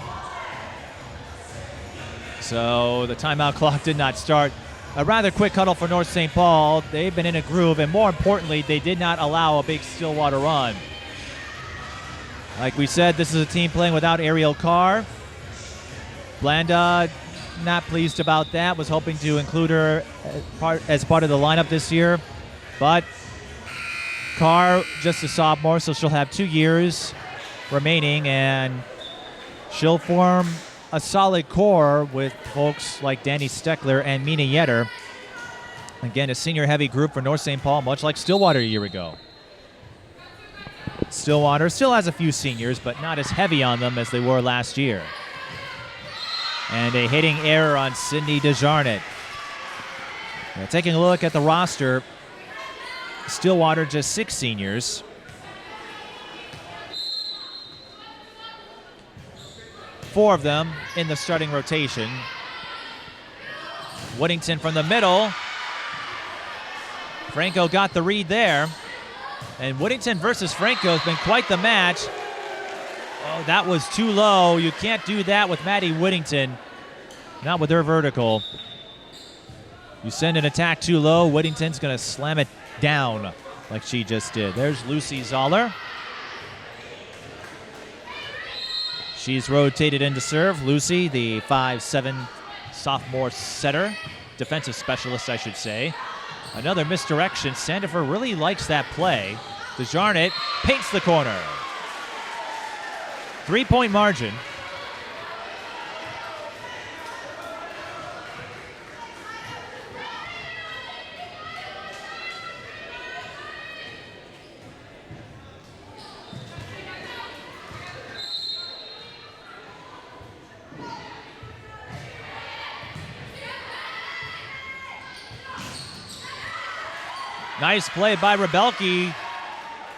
So the timeout clock did not start. A rather quick huddle for North St. Paul. They've been in a groove, and more importantly, they did not allow a big Stillwater run. Like we said, this is a team playing without Ariel Carr. Blanda, not pleased about that. Was hoping to include her as part of the lineup this year. But Carr, just a sophomore, so she'll have 2 years remaining, and she'll form a solid core with folks like Danny Steckler and Mina Yetter. Again, a senior-heavy group for North St. Paul, much like Stillwater a year ago. Stillwater still has a few seniors, but not as heavy on them as they were last year. And a hitting error on Sydney DeJarnett. Now, taking a look at the roster, Stillwater just 6 seniors. Four of them in the starting rotation. Whittington from the middle. Franco got the read there. And Whittington versus Franco has been quite the match. Oh, that was too low. You can't do that with Maddie Whittington. Not with her vertical. You send an attack too low, Whittington's going to slam it down like she just did. There's Lucy Zoller. She's rotated into serve. Lucy, the 5'7" sophomore setter, defensive specialist, I should say. Another misdirection. Sandifer really likes that play. Desjarnett paints the corner. 3-point margin. Nice play by Rebelke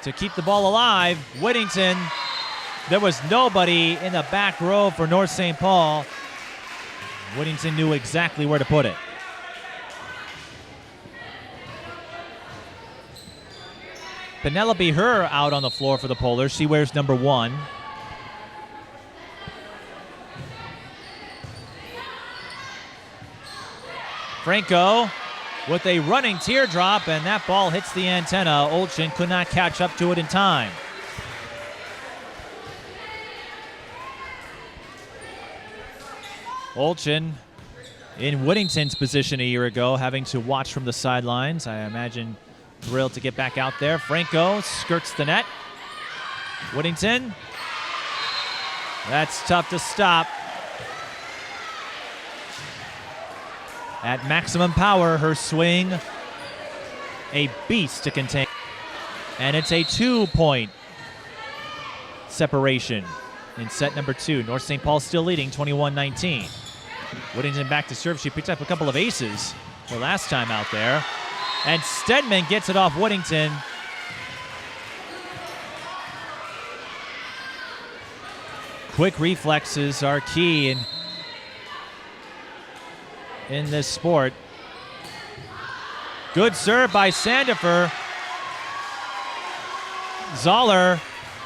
to keep the ball alive. Whittington, there was nobody in the back row for North St. Paul. Whittington knew exactly where to put it. Penelope Herr out on the floor for the Polars. She wears number 1. Franco with a running teardrop, and that ball hits the antenna. Olchen could not catch up to it in time. Olchen in Whittington's position a year ago, having to watch from the sidelines. I imagine thrilled to get back out there. Franco skirts the net. Whittington. That's tough to stop. At maximum power, her swing, a beast to contain. And it's a 2-point separation in set number 2. North St. Paul still leading 21-19. Whittington back to serve. She picked up a couple of aces her last time out there. And Stenman gets it off Whittington. Quick reflexes are key in this sport. Good serve by Sandifer. Zoller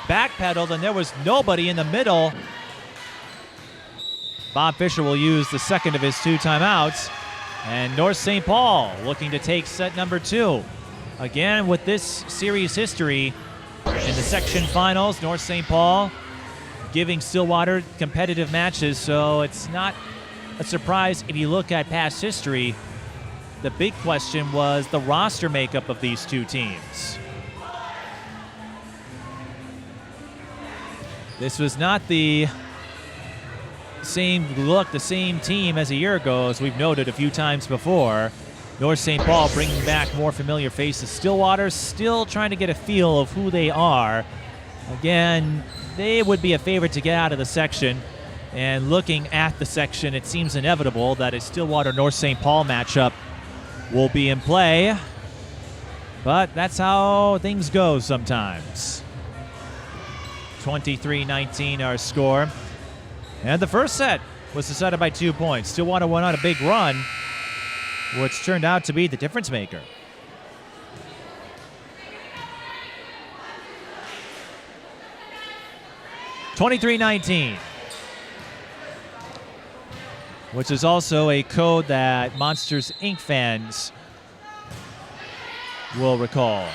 backpedaled, and there was nobody in the middle. Bob Fisher will use the second of his 2 timeouts. And North St. Paul looking to take set number 2. Again, with this series history in the section finals, North St. Paul giving Stillwater competitive matches, so it's not a surprise if you look at past history. The big question was the roster makeup of these 2 teams. This was not the same look, the same team as a year ago, as we've noted a few times before. North St. Paul bringing back more familiar faces. Stillwater still trying to get a feel of who they are. Again, they would be a favorite to get out of the section. And looking at the section, it seems inevitable that a Stillwater-North St. Paul matchup will be in play. But that's how things go sometimes. 23-19 our score. And the first set was decided by 2 points. Stillwater went on a big run, which turned out to be the difference maker. (23-19). Which is also a code that Monsters, Inc. fans will recall.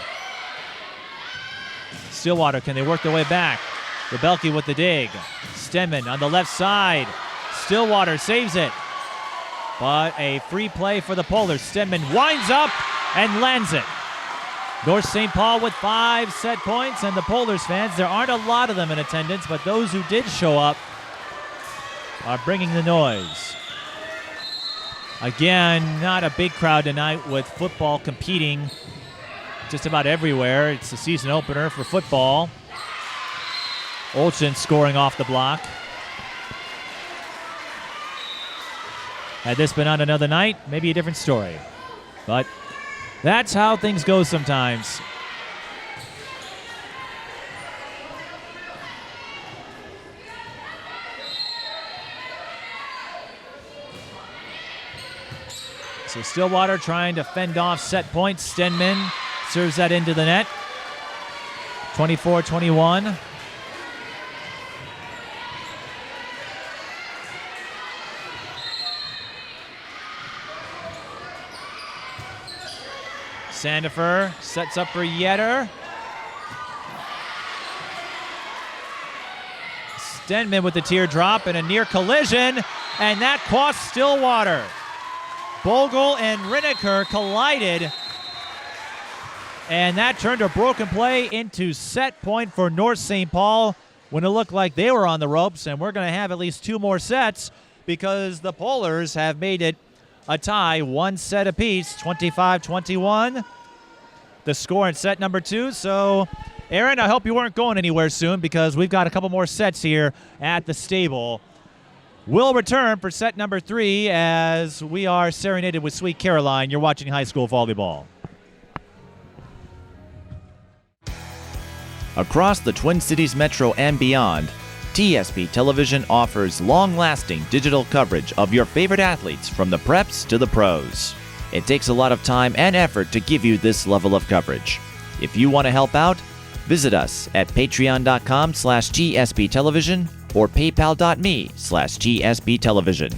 Stillwater, can they work their way back? Rebelke with the dig. Stenman on the left side. Stillwater saves it. But a free play for the Polars. Stenman winds up and lands it. North St. Paul with 5 set points, and the Polars fans, there aren't a lot of them in attendance, but those who did show up are bringing the noise. Again, not a big crowd tonight with football competing just about everywhere. It's the season opener for football. Olchen scoring off the block. Had this been on another night, maybe a different story. But That's how things go sometimes. So Stillwater trying to fend off set points. Stenman serves that into the net. 24-21. Sandifer sets up for Yetter. Stenman with the teardrop and a near collision, and that cost Stillwater. Bogle and Rineker collided, and that turned a broken play into set point for North St. Paul when it looked like they were on the ropes, and we're going to have at least 2 more sets because the Polars have made it a tie, 1 set apiece, 25-21. The score in set number 2. So, Aaron, I hope you weren't going anywhere soon because we've got a couple more sets here at the stable. We'll return for set number 3 as we are serenaded with Sweet Caroline. You're watching high school volleyball. Across the Twin Cities Metro and beyond, TSP Television offers long-lasting digital coverage of your favorite athletes from the preps to the pros. It takes a lot of time and effort to give you this level of coverage. If you want to help out, visit us at patreon.com/GSP Television or paypal.me/GSP Television.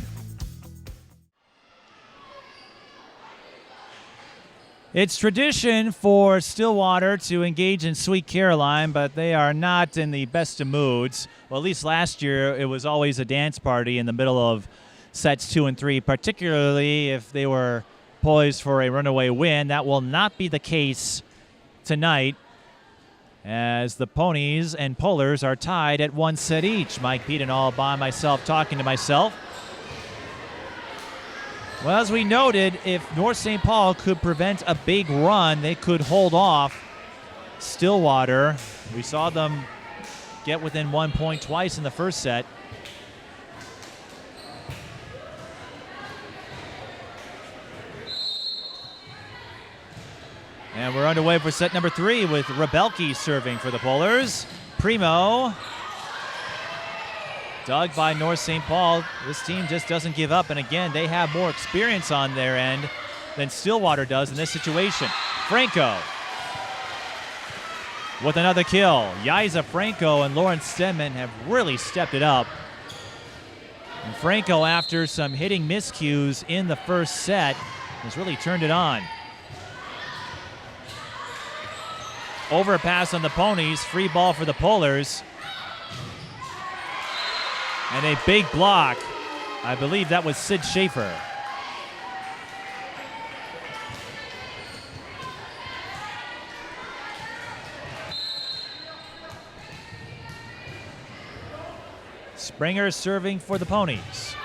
It's tradition for Stillwater to engage in Sweet Caroline, but they are not in the best of moods. Well, at least last year it was always a dance party in the middle of sets 2 and 3, particularly if they were poised for a runaway win. That will not be the case tonight, as the Ponies and Polars are tied at 1 set each. Mike Peden all by myself talking to myself. Well, as we noted, if North St. Paul could prevent a big run, they could hold off Stillwater. We saw them get within 1 point twice in the first set. And we're underway for set number 3 with Rebelke serving for the Polars. Primo, dug by North St. Paul. This team just doesn't give up, and again, they have more experience on their end than Stillwater does in this situation. Franco with another kill. Yaiza Franco and Lauren Stenman have really stepped it up. And Franco, after some hitting miscues in the first set, has really turned it on. Overpass on the Ponies, free ball for the Polars. And a big block. I believe that was Sid Schaefer. Springer serving for the Ponies.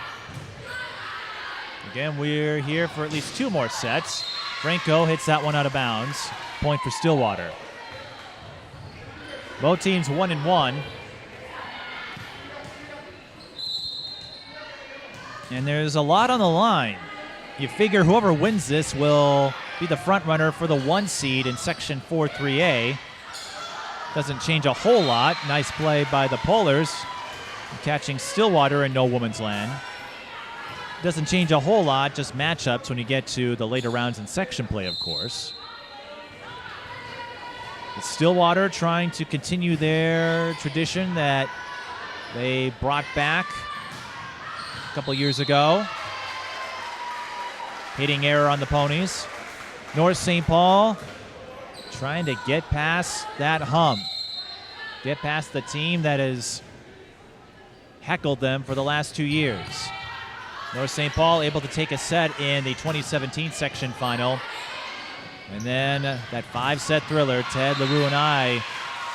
Again, we're here for at least 2 more sets. Franco hits that one out of bounds. Point for Stillwater. Both teams 1-1. And there's a lot on the line. You figure whoever wins this will be the front runner for the 1 seed in Section 4-3A. Doesn't change a whole lot. Nice play by the Polars, catching Stillwater in no woman's land. Doesn't change a whole lot, just matchups when you get to the later rounds in section play, of course. It's Stillwater trying to continue their tradition that they brought back a couple years ago. Hitting error on the Ponies. North St. Paul trying to get past that hump. Get past the team that has heckled them for the last 2 years. North St. Paul able to take a set in the 2017 section final. And then that 5-set thriller, Ted LaRue and I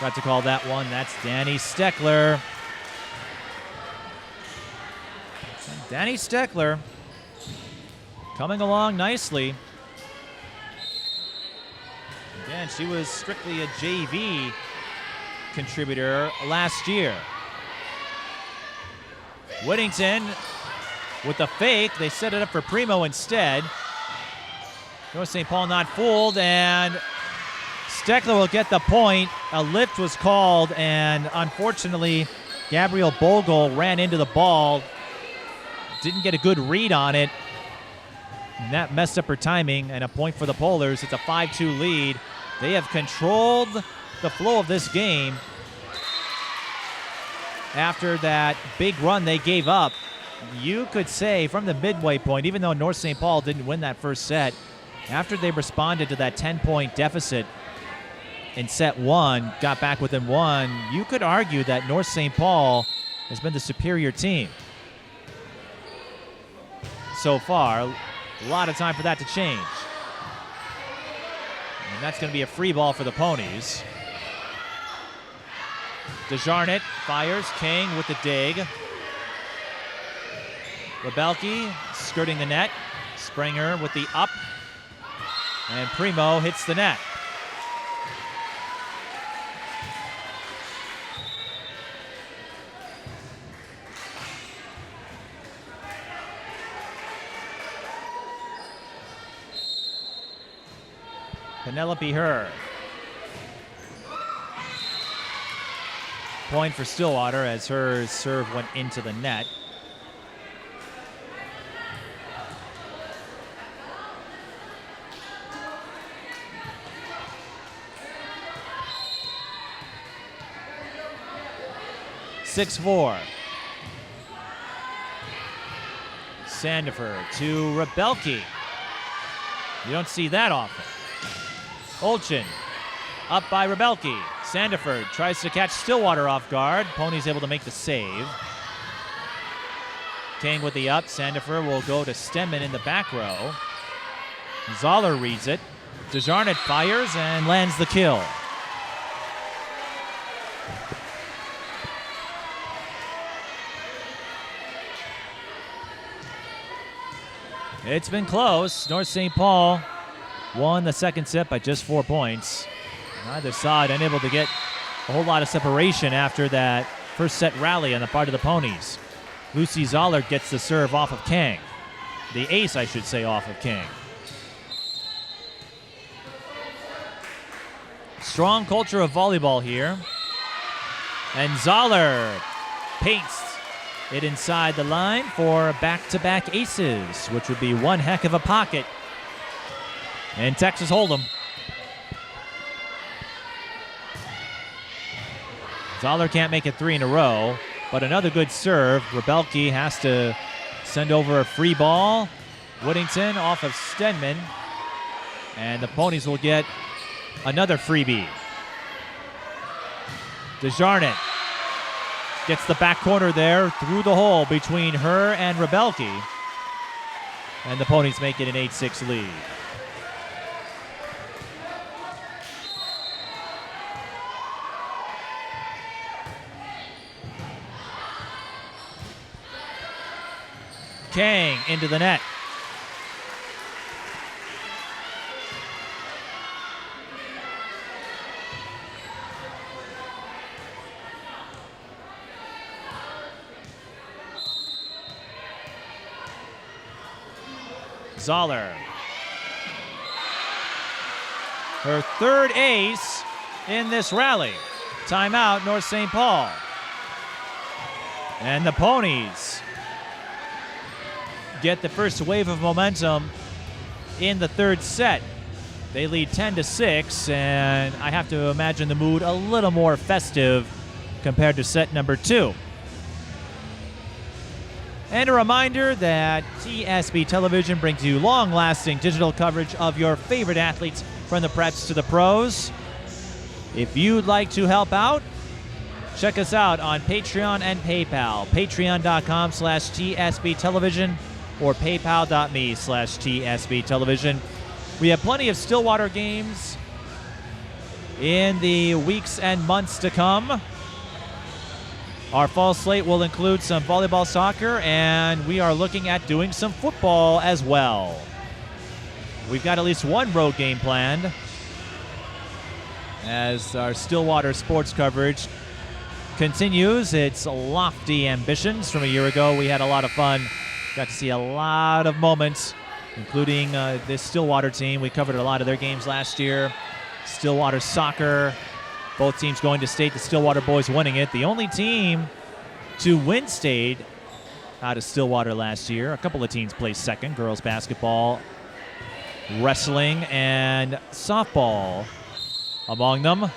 got to call that one. That's Danny Steckler. Danny Steckler coming along nicely. Again, she was strictly a JV contributor last year. Whittington with the fake. They set it up for Primo instead. North St. Paul not fooled, and Steckler will get the point. A lift was called, and unfortunately, Gabriel Bogle ran into the ball. Didn't get a good read on it. And that messed up her timing, and a point for the Polars. It's a 5-2 lead. They have controlled the flow of this game after that big run they gave up. You could say from the midway point, even though North St. Paul didn't win that first set, after they responded to that 10-point deficit in set one, got back within one, you could argue that North St. Paul has been the superior team so far. A lot of time for that to change. And that's going to be a free ball for the Ponies. Desjarnett fires. King with the dig. Rebelke skirting the net. Springer with the up. And Primo hits the net. Penelope Herr. Point for Stillwater as her serve went into the net. (6-4). Sandifer to Rebelke. You don't see that often. Olchin up by Rebelke. Sandifer tries to catch Stillwater off guard. Pony's able to make the save. King with the up. Sandifer will go to Stenman in the back row. Zoller reads it. Desjarnett fires and lands the kill. It's been close. North St. Paul won the second set by just 4 points. Neither side unable to get a whole lot of separation after that first set rally on the part of the Ponies. Lucy Zoller gets the serve off of King. The ace, I should say, off of King. Strong culture of volleyball here. And Zoller paints it inside the line for back-to-back aces, which would be one heck of a pocket. And Texas Hold'em. Zoller can't make it 3 in a row, but another good serve. Rebelke has to send over a free ball. Whittington off of Stenman. And the Ponies will get another freebie. Desjarnett gets the back corner there through the hole between her and Rebelke. And the Ponies make it an 8-6 lead. Kang into the net. Zoller. Her third ace in this rally. Timeout, North St. Paul. And the Ponies get the first wave of momentum in the third set. They lead 10-6, and I have to imagine the mood a little more festive compared to set number 2. And a reminder that TSB Television brings you long-lasting digital coverage of your favorite athletes from the preps to the pros. If you'd like to help out, check us out on Patreon and PayPal. Patreon.com/TSB Television or PayPal.me/TSB Television. We have plenty of Stillwater games in the weeks and months to come. Our fall slate will include some volleyball, soccer, and we are looking at doing some football as well. We've got at least one road game planned as our Stillwater sports coverage continues its lofty ambitions from a year ago. We had a lot of fun. Got to see a lot of moments including this Stillwater team. We covered a lot of their games last year. Stillwater soccer, both teams going to state, the Stillwater boys winning it. The only team to win state out of Stillwater last year. A couple of teams placed second, girls basketball, wrestling, and softball among them.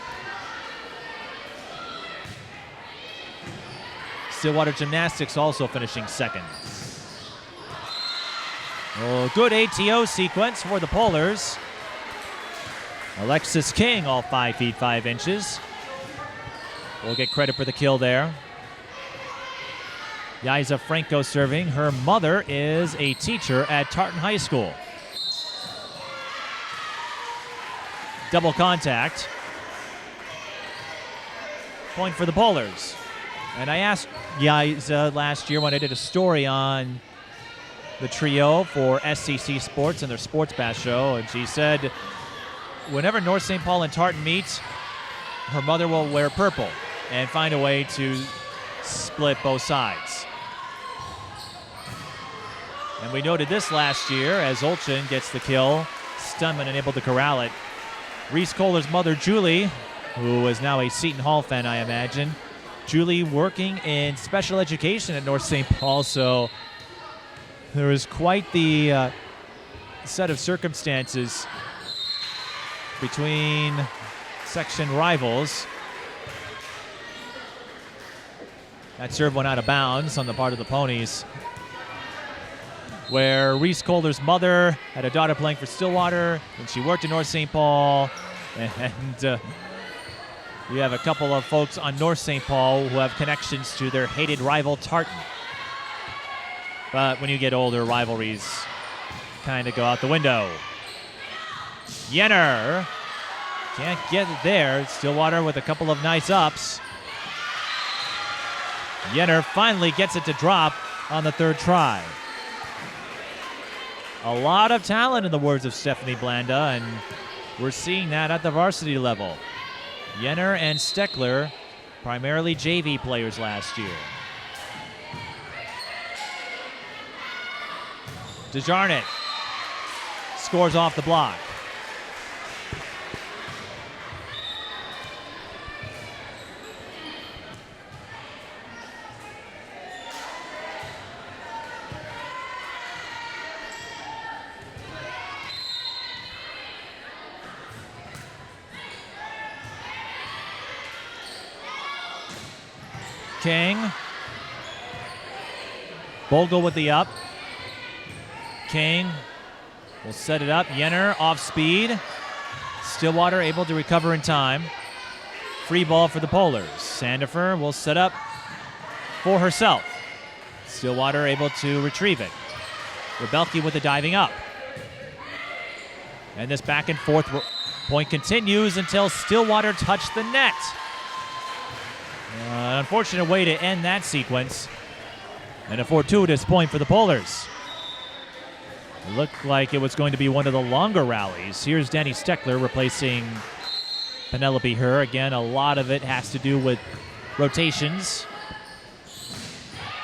Stillwater gymnastics also finishing second. Oh, good ATO sequence for the Polars. Alexis King, all 5 feet 5 inches. We'll get credit for the kill there. Yaiza Franco serving. Her mother is a teacher at Tartan High School. Double contact. Point for the Polars. And I asked Yaiza last year when I did a story on the trio for SCC Sports and their Sports Bash show, and she said whenever North St. Paul and Tartan meet, her mother will wear purple and find a way to split both sides. And we noted this last year as Olchen gets the kill. Stenman unable to corral it. Reese Kohler's mother, Julie, who is now a Seton Hall fan, I imagine. Julie working in special education at North St. Paul, so there is quite the set of circumstances between section rivals. That serve went out of bounds on the part of the Ponies, where Reese Kohler's mother had a daughter playing for Stillwater, and she worked in North St. Paul, and you have a couple of folks on North St. Paul who have connections to their hated rival Tartan. But when you get older, rivalries kind of go out the window. Yenner can't get it there. Stillwater with a couple of nice ups. Yenner finally gets it to drop on the third try. A lot of talent in the words of Stephanie Blanda, and we're seeing that at the varsity level. Yenner and Steckler, primarily JV players last year. DeJarnett scores off the block. King. Bogle with the up. King will set it up. Yenner off speed. Stillwater able to recover in time. Free ball for the Polars. Sandifer will set up for herself. Stillwater able to retrieve it. Rebelke with the diving up. And this back and forth point continues until Stillwater touched the net. An unfortunate way to end that sequence. And a fortuitous point for the Polars. It looked like it was going to be one of the longer rallies. Here's Danny Steckler replacing Penelope Herr. Again, a lot of it has to do with rotations.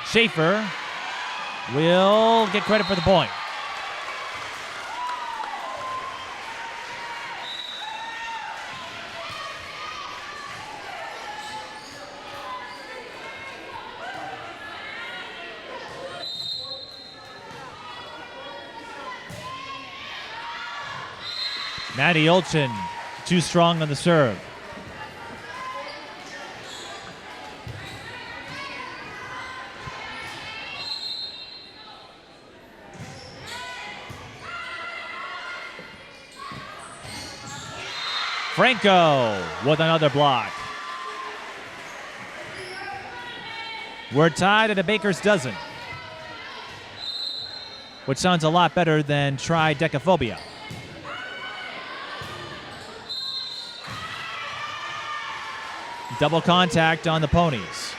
Schaefer will get credit for the point. Maddie Olchen, too strong on the serve. Franco with another block. We're tied at a baker's dozen, which sounds a lot better than tridecaphobia. Double contact on the Ponies.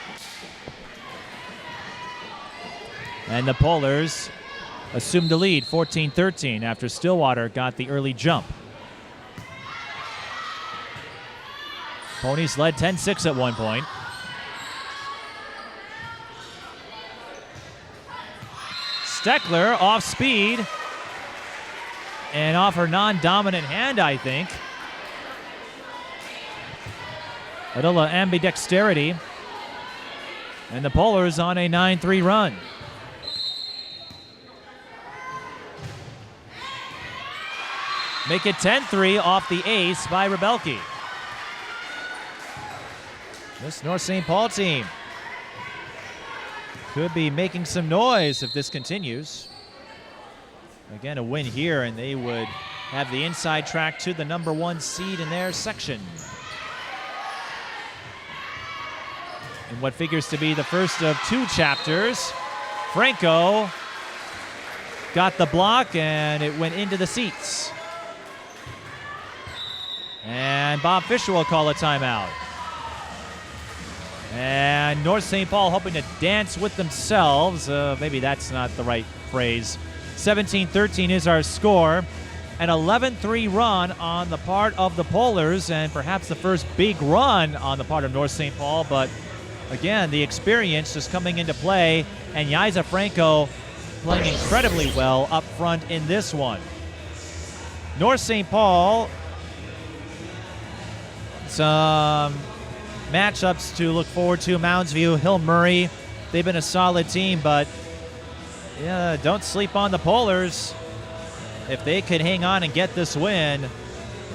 And the Polars assumed the lead 14-13 after Stillwater got the early jump. Ponies led 10-6 at one point. Steckler off speed. And off her non-dominant hand, I think. A little ambidexterity. And the Polars on a 9-3 run. Make it 10-3 off the ace by Rebelke. This North St. Paul team could be making some noise if this continues. Again, a win here, and they would have the inside track to the #1 seed in their section. In what figures to be the first of 2 chapters, Franco got the block, and it went into the seats. And Bob Fisher will call a timeout. And North St. Paul hoping to dance with themselves. Maybe that's not the right phrase. 17-13 is our score. An 11-3 run on the part of the Polars, and perhaps the first big run on the part of North St. Paul. But again, the experience just coming into play, and Yaiza Franco playing incredibly well up front in this one. North St. Paul, some matchups to look forward to. Mounds View, Hill Murray, they've been a solid team, but yeah, don't sleep on the Polars. If they could hang on and get this win,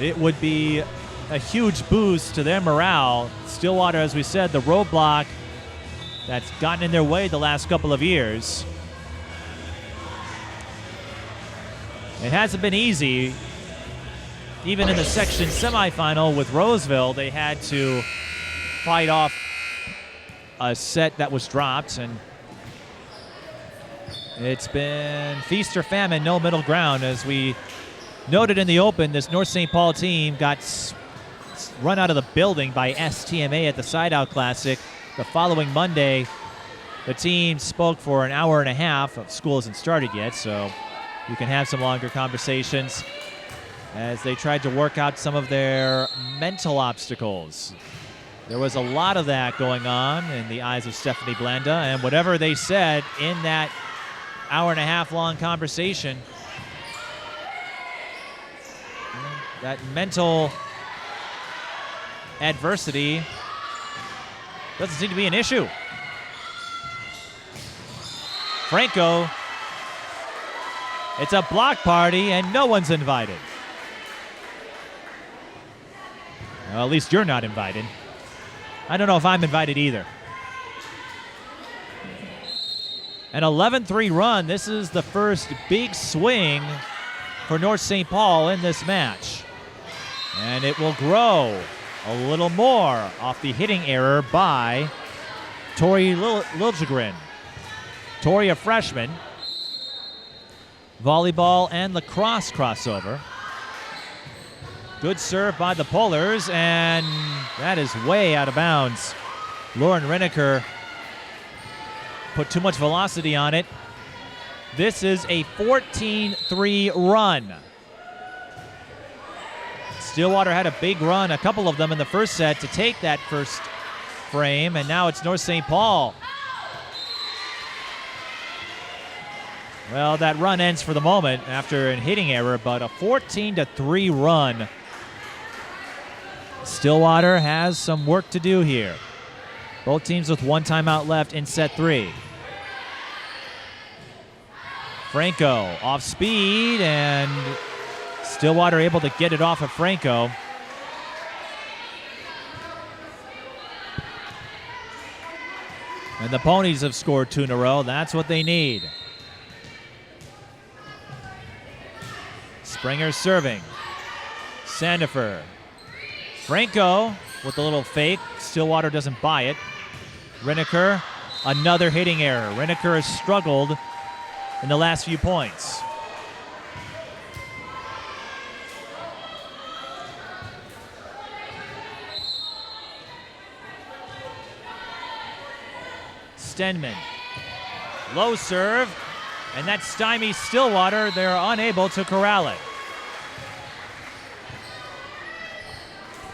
it would be a huge boost to their morale. Stillwater, as we said, the roadblock that's gotten in their way the last couple of years. It hasn't been easy. Even in the section semifinal with Roseville, they had to fight off a set that was dropped, and it's been feast or famine, no middle ground. As we noted in the open, this North St. Paul team got run out of the building by STMA at the Side-Out Classic. The following Monday, the team spoke for an hour and a half. School hasn't started yet, so you can have some longer conversations as they tried to work out some of their mental obstacles. There was a lot of that going on in the eyes of Stephanie Blanda, and whatever they said in that hour and a half long conversation, that mental adversity doesn't seem to be an issue. Franco, it's a block party and no one's invited. Well, at least you're not invited. I don't know if I'm invited either. An 11-3 run. This is the first big swing for North St. Paul in this match. And it will grow a little more off the hitting error by Tori Liljegren. Tori, a freshman. Volleyball and lacrosse crossover. Good serve by the Polars, and that is way out of bounds. Lauren Reneker put too much velocity on it. This is a 14-3 run. Stillwater had a big run, a couple of them in the first set to take that first frame, and now it's North St. Paul. Well, that run ends for the moment after a hitting error, but a 14-3 run. Stillwater has some work to do here. Both teams with one timeout left in set 3. Franco off speed, and Stillwater able to get it off of Franco. And the Ponies have scored 2 in a row. That's what they need. Springer serving. Sandifer. Franco with a little fake. Stillwater doesn't buy it. Reneker, another hitting error. Reneker has struggled in the last few points. Stenman. Low serve, and that stymies Stillwater. They're unable to corral it.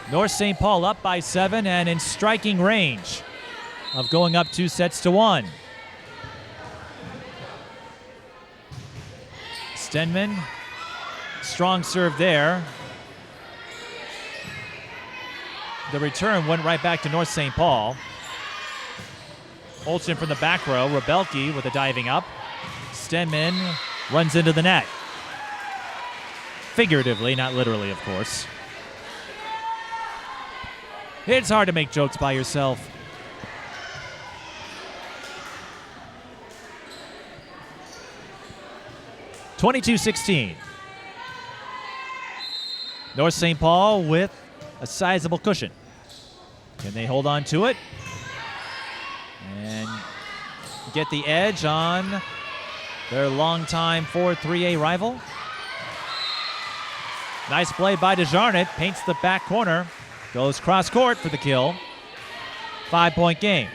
North St. Paul up by 7 and in striking range of going up 2-1. Stenman Strong serve there. The return went right back to North St. Paul. Olsen from the back row. Rebelke with a diving up. Stenman runs into the net. Figuratively, not literally, of course. It's hard to make jokes by yourself. (22-16). North St. Paul with a sizable cushion. Can they hold on to it and get the edge on their longtime 4-3A rival? Nice play by Desjarnet, paints the back corner, goes cross court for the kill. 5-point game.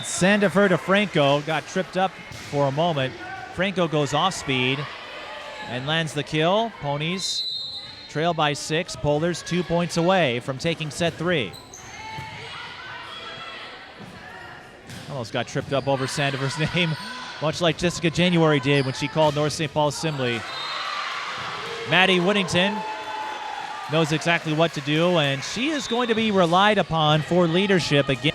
Sandifer to Franco, got tripped up for a moment. Franco goes off speed and lands the kill. Ponies trail by 6. Polars 2 points away from taking set 3. Almost got tripped up over Sandifer's name, much like Jessica January did when she called North St. Paul Simley. Maddie Whittington knows exactly what to do, and she is going to be relied upon for leadership again.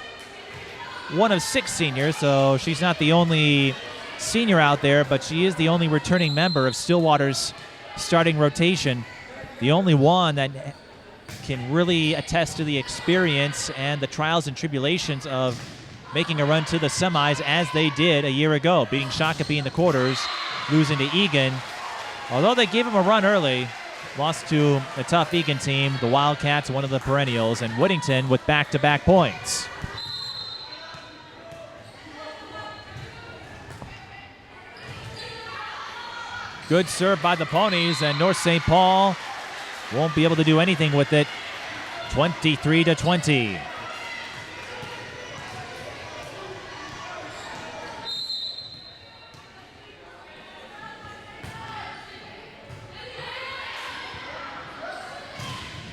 One of 6 seniors, so she's not the only senior out there, but she is the only returning member of Stillwater's starting rotation. The only one that can really attest to the experience and the trials and tribulations of making a run to the semis as they did a year ago, beating Shakopee in the quarters, losing to Egan. Although they gave him a run early, lost to a tough Egan team, the Wildcats, one of the perennials, and Whittington with back-to-back points. Good serve by the Ponies, and North St. Paul won't be able to do anything with it. 23-20.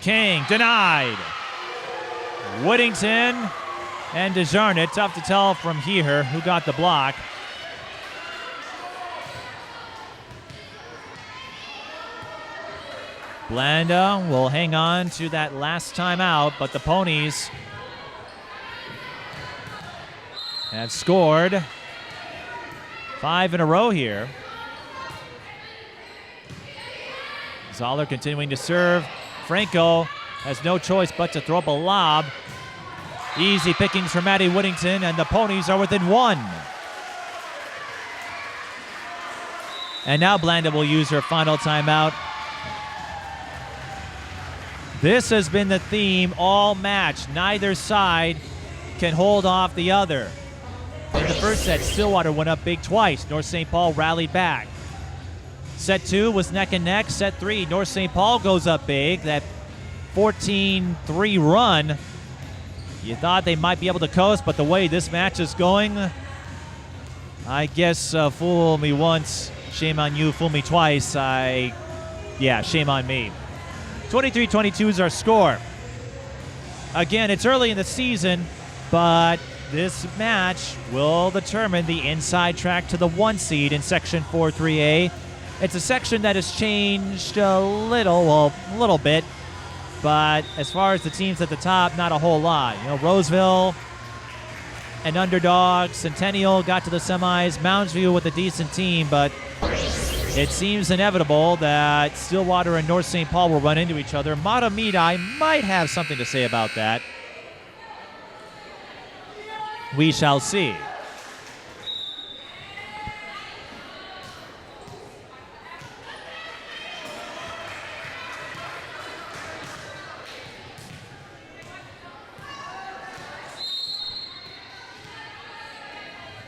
King denied. Whittington and Desjarnet, tough to tell from here who got the block. Blanda will hang on to that last time out, but the Ponies have scored 5 in a row here. Zoller continuing to serve. Franco has no choice but to throw up a lob. Easy pickings for Maddie Whittington, and the Ponies are within 1. And now Blanda will use her final timeout. This has been the theme all match. Neither side can hold off the other. In the first set, Stillwater went up big twice. North St. Paul rallied back. Set 2 was neck and neck. Set 3, North St. Paul goes up big. That 14-3 run, you thought they might be able to coast, but the way this match is going, I guess fool me once, shame on you, fool me twice. Yeah, shame on me. 23-22 is our score. Again, it's early in the season, but this match will determine the inside track to the 1 seed in Section 4-3A. It's a section that has changed a little bit, but as far as the teams at the top, not a whole lot. You know, Roseville, an underdog. Centennial got to the semis. Mounds View with a decent team, but it seems inevitable that Stillwater and North St. Paul will run into each other. Matamidi might have something to say about that. We shall see.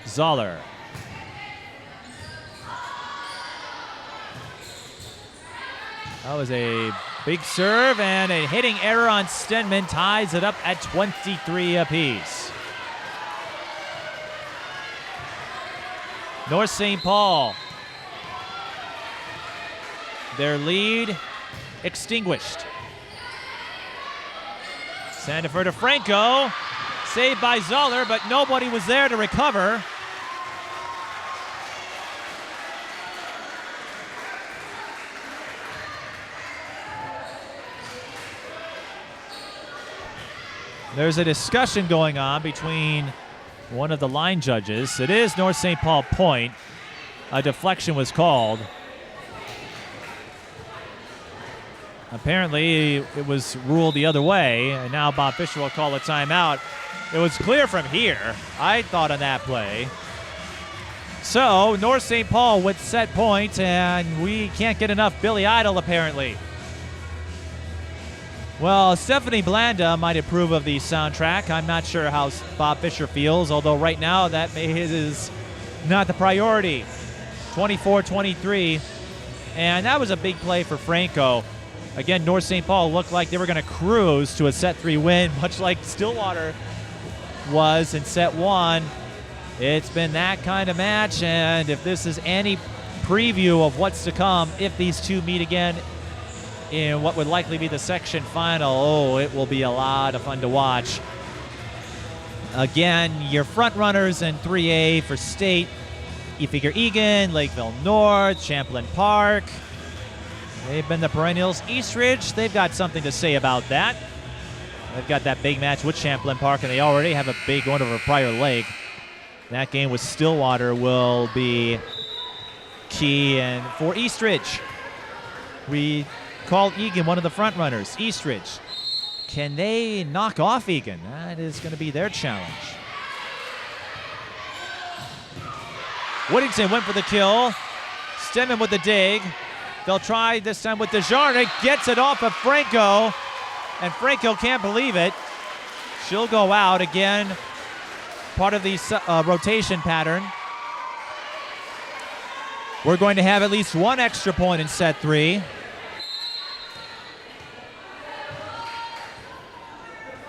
Zoller. That was a big serve, and a hitting error on Stenman ties it up at 23 apiece. North St. Paul Their lead extinguished. Sandifer to Franco. Saved by Zoller, but nobody was there to recover. There's a discussion going on between one of the line judges. It is North St. Paul point. A deflection was called. Apparently, it was ruled the other way, and now Bob Fisher will call a timeout. It was clear from here, I thought, on that play. So, North St. Paul with set points, and we can't get enough Billy Idol, apparently. Well, Stephanie Blanda might approve of the soundtrack. I'm not sure how Bob Fisher feels, although right now that is not the priority. 24-23, and that was a big play for Franco. Again, North St. Paul looked like they were going to cruise to a set 3 win, much like Stillwater was in set 1. It's been that kind of match, and if this is any preview of what's to come, if these two meet again in what would likely be the section final, it will be a lot of fun to watch. Again, your front runners in 3A for state, you figure Egan, Lakeville North, Champlain Park. They've been the perennials. Eastridge, they've got something to say about that. They've got that big match with Champlain Park, and they already have a big one over Prior Lake. That game with Stillwater will be key. And for Eastridge, we call Egan one of the front runners. Eastridge, can they knock off Egan? That is going to be their challenge. Whittington went for the kill. Stenman with the dig. They'll try this time with Desjardins. Gets it off of Franco, and Franco can't believe it. She'll go out again. Part of the rotation pattern. We're going to have at least one extra point in set 3.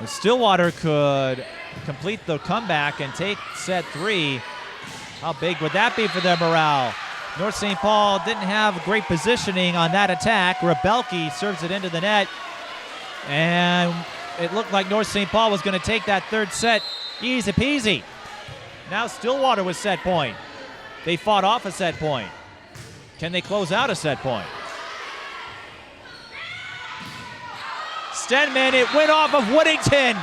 If Stillwater could complete the comeback and take set 3, how big would that be for their morale? North St. Paul didn't have great positioning on that attack. Rebelke serves it into the net. And it looked like North St. Paul was going to take that third set easy peasy. Now Stillwater with set point. They fought off a set point. Can they close out a set point? Stenman, it went off of Whittington.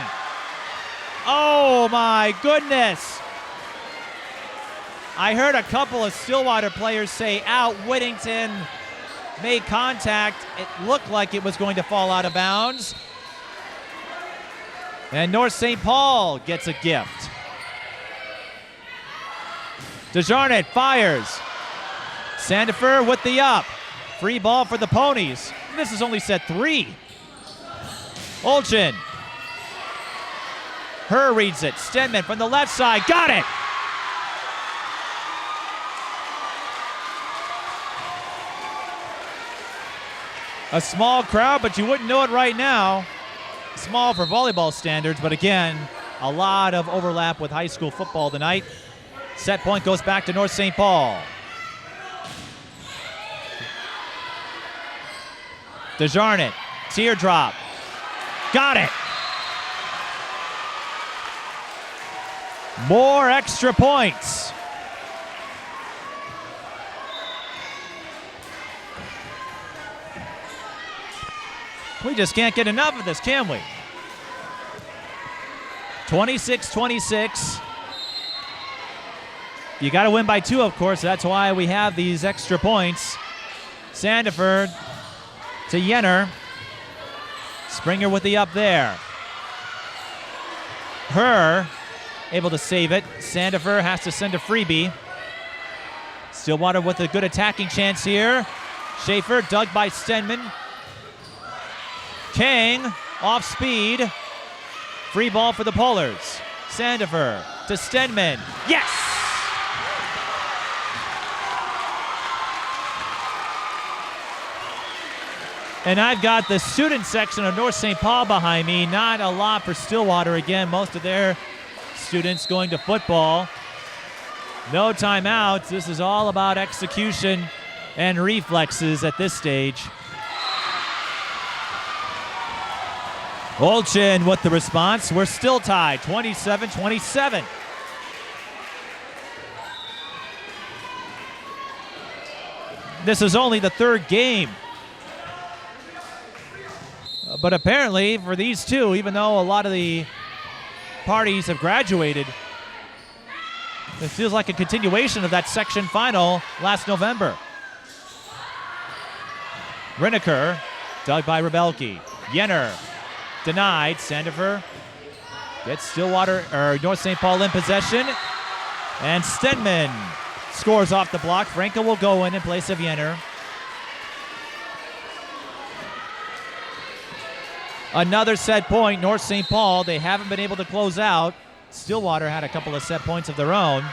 Oh my goodness. I heard a couple of Stillwater players say out. Whittington made contact. It looked like it was going to fall out of bounds. And North St. Paul gets a gift. Desjardins fires. Sandifer with the up. Free ball for the Ponies. This is only set 3. Olchin. Her reads it. Stenman from the left side. Got it! A small crowd, but you wouldn't know it right now. Small for volleyball standards, but again, a lot of overlap with high school football tonight. Set point goes back to North St. Paul. Desjardins, teardrop. Got it. More extra points. We just can't get enough of this, can we? 26-26. You got to win by 2, of course. That's why we have these extra points. Sandifer to Yenner. Springer with the up there. Her able to save it. Sandifer has to send a freebie. Stillwater with a good attacking chance here. Schaefer dug by Stenman. Kang off speed. Free ball for the Polars. Sandifer to Stenman. Yes! And I've got the student section of North St. Paul behind me. Not a lot for Stillwater. Again, most of their students going to football. No timeouts. This is all about execution and reflexes at this stage. Olchin with the response. We're still tied, 27-27. This is only the third game. But apparently for these two, even though a lot of the parties have graduated, it feels like a continuation of that section final last November. Rineker, dug by Rebelke. Jenner, denied. Sandifer gets Stillwater or North St. Paul in possession. And Stenman scores off the block. Franco will go in place of Jenner. Another set point, North St. Paul. They haven't been able to close out. Stillwater had a couple of set points of their own.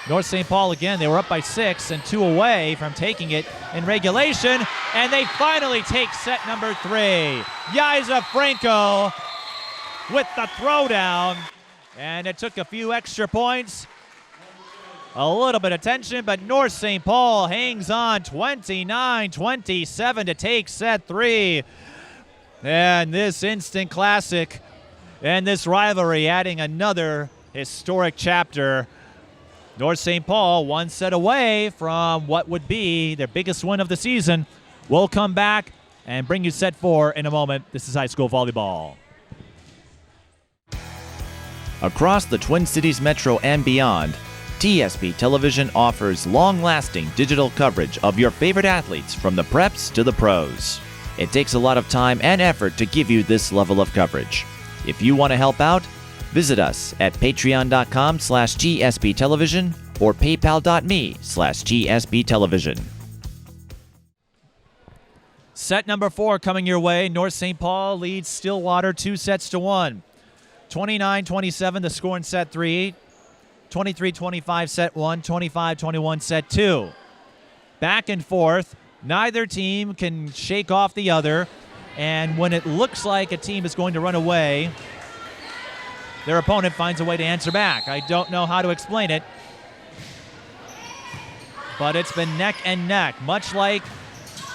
North St. Paul again, they were up by 6 and 2 away from taking it in regulation, and they finally take set number 3. Yaiza Franco with the throwdown, and it took a few extra points, a little bit of tension, but North St. Paul hangs on 29-27 to take set 3. And this instant classic and this rivalry adding another historic chapter. North St. Paul one set away from what would be their biggest win of the season. We'll come back and bring you set 4 in a moment. This is high school volleyball. Across the Twin Cities Metro and beyond, TSP Television offers long-lasting digital coverage of your favorite athletes from the preps to the pros. It takes a lot of time and effort to give you this level of coverage. If you want to help out, visit us at patreon.com/GSP Television or paypal.me/GSP Television. Set number 4 coming your way. North St. Paul leads Stillwater 2-1. 29-27 the score in set 3. 23-25 set 1. 25-21 set 2. Back and forth. Neither team can shake off the other, and when it looks like a team is going to run away, their opponent finds a way to answer back. I don't know how to explain it, but it's been neck and neck, much like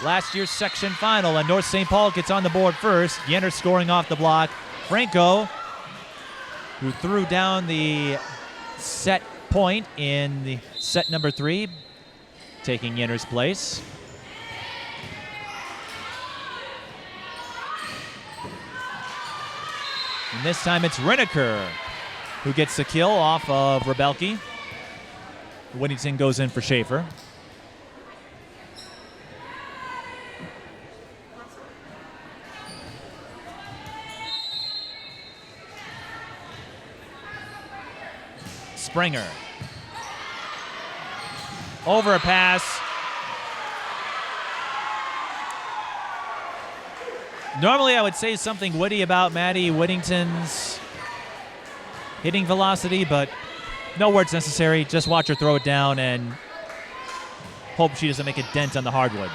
last year's section final, and North St. Paul gets on the board first. Jenner scoring off the block. Franco, who threw down the set point in the set number 3, taking Jenner's place. And this time it's Rineker who gets the kill off of Rebelke. Whittington goes in for Schaefer. Springer. Overpass. Normally I would say something witty about Maddie Whittington's hitting velocity, but no words necessary. Just watch her throw it down and hope she doesn't make a dent on the hardwood.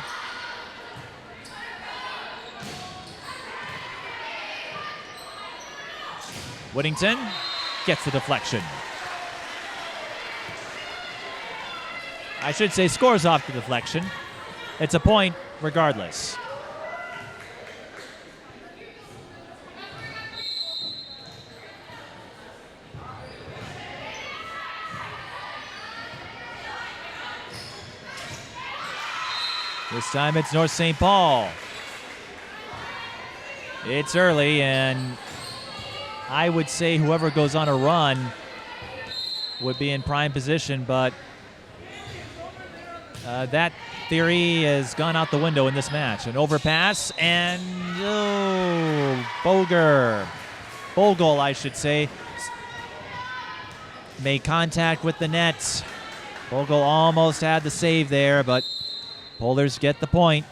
Whittington gets the deflection. I should say scores off the deflection. It's a point regardless. This time it's North St. Paul. It's early, and I would say whoever goes on a run would be in prime position, but that theory has gone out the window in this match. An overpass, and Bogle, I should say, made contact with the net. Bogle almost had the save there, but Polars get the point.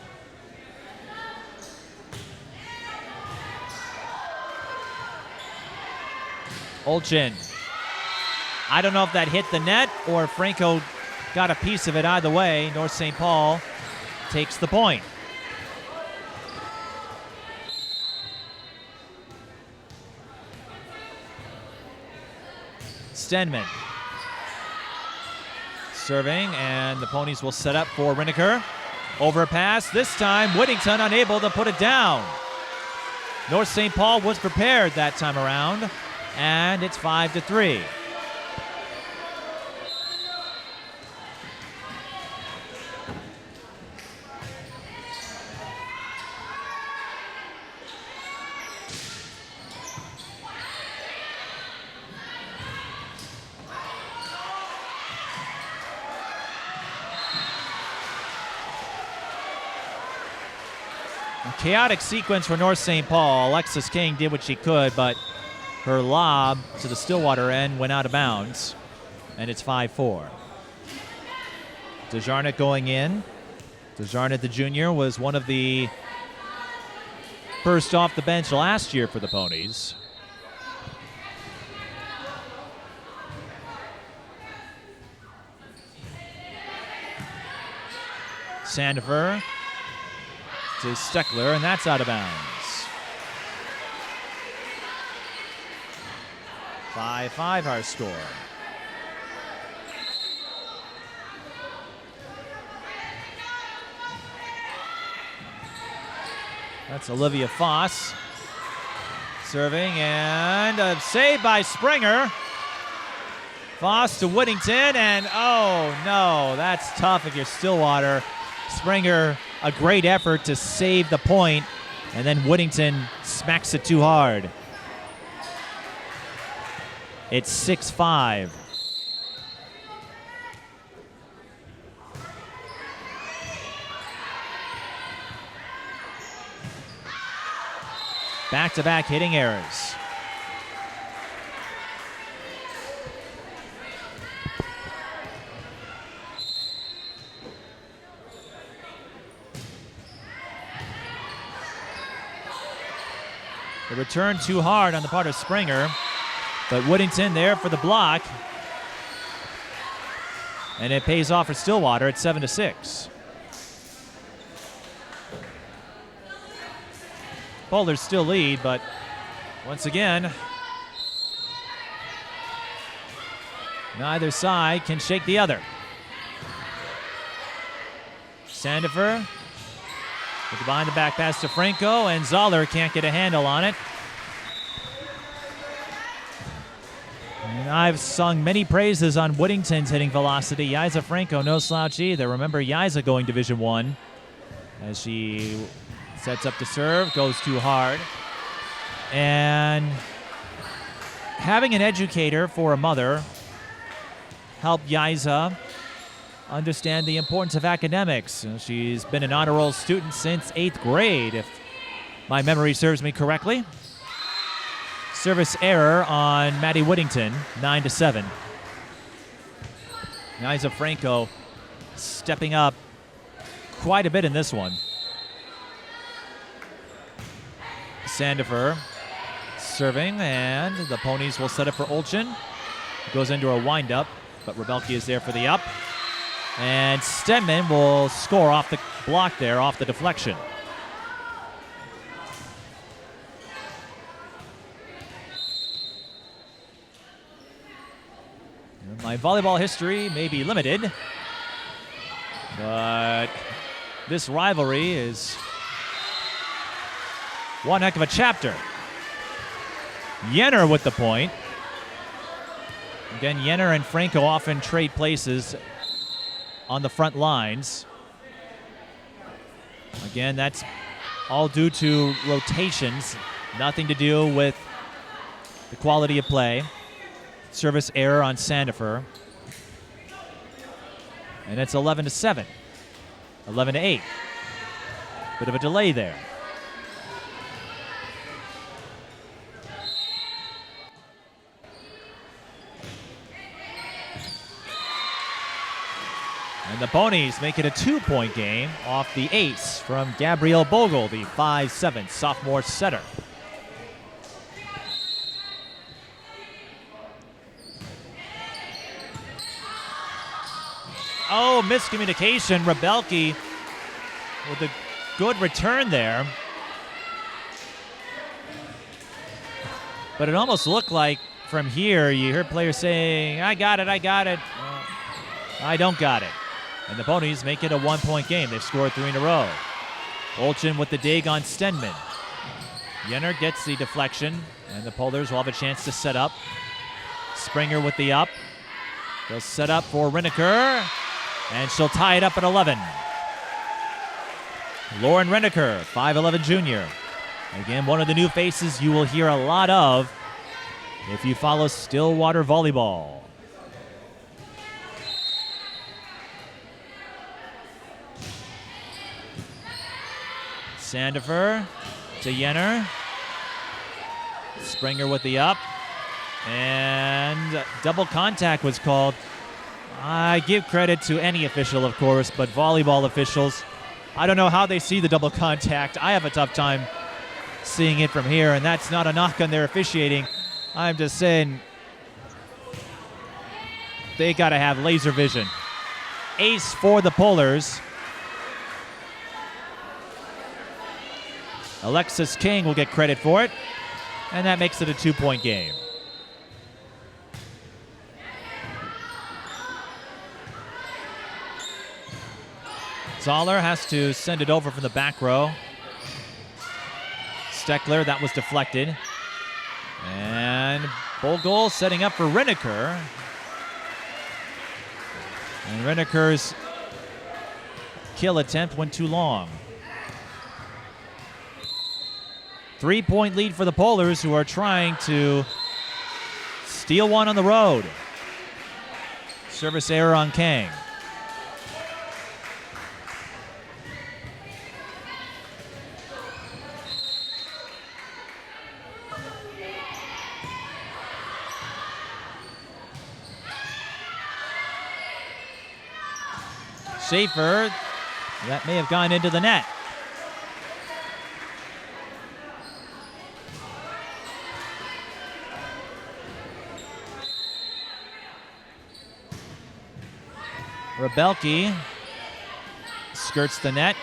Olchin. I don't know if that hit the net or if Franco got a piece of it. Either way, North St. Paul takes the point. Stenman. Serving, and the Ponies will set up for Rineker. Overpass, this time Whittington unable to put it down. North St. Paul was prepared that time around, and it's 5-3. Chaotic sequence for North St. Paul. Alexis King did what she could, but her lob to the Stillwater end went out of bounds, and it's 5-4. Desjarnett going in. Desjarnett, the junior, was one of the first off the bench last year for the Ponies. Sandifer to Steckler, and that's out of bounds. 5-5 our score. That's Olivia Foss serving, and a save by Springer. Foss to Whittington, and oh no, that's tough if you're Stillwater. Springer, a great effort to save the point, and then Whittington smacks it too hard. It's 6-5. Back-to-back hitting errors. The return too hard on the part of Springer, but Whittington there for the block. And it pays off for Stillwater at 7-6. Boulders still lead, but once again, neither side can shake the other. Sandifer with the behind the back pass to Franco, and Zoller can't get a handle on it. And I've sung many praises on Whittington's hitting velocity. Yaiza Franco, no slouch either. Remember Yaiza going Division I as she sets up to serve, goes too hard. And having an educator for a mother helped Yaiza understand the importance of academics. She's been an honor roll student since 8th grade, if my memory serves me correctly. Service error on Maddie Whittington, 9-7. Yaiza Franco stepping up quite a bit in this one. Sandifer serving, and the Ponies will set up for Olchin. Goes into a windup, but Rebelke is there for the up. And Stenman will score off the block there, off the deflection. My volleyball history may be limited, but this rivalry is one heck of a chapter. Jenner with the point. Again, Jenner and Franco often trade places on the front lines. Again, that's all due to rotations, nothing to do with the quality of play. Service error on Sandifer. And it's 11-7. 11-8. Bit of a delay there. And the Ponies make it a 2-point game off the ace from Gabrielle Bogle, the 5'7" sophomore setter. Oh, miscommunication. Rebelke with a good return there. But it almost looked like from here, you heard players saying, I got it, I got it. I don't got it. And the Ponies make it a 1-point game. They've scored 3 in a row. Olchin with the dig on Stenman. Jenner gets the deflection, and the Polars will have a chance to set up. Springer with the up. They'll set up for Reneker, and she'll tie it up at 11. Lauren Reneker, 5'11 junior. Again, one of the new faces you will hear a lot of if you follow Stillwater volleyball. Sandifer to Jenner. Springer with the up. And double contact was called. I give credit to any official, of course, but volleyball officials, I don't know how they see the double contact. I have a tough time seeing it from here, and that's not a knock on their officiating. I'm just saying they got to have laser vision. Ace for the Polars. Alexis King will get credit for it, and that makes it a 2-point game. Zoller has to send it over from the back row. Steckler, that was deflected. And Bogle setting up for Reneker. And Reneker's kill attempt went too long. 3-point lead for the Polars, who are trying to steal one on the road. Service error on Kang. Schaefer, that may have gone into the net. Rebelke skirts the net,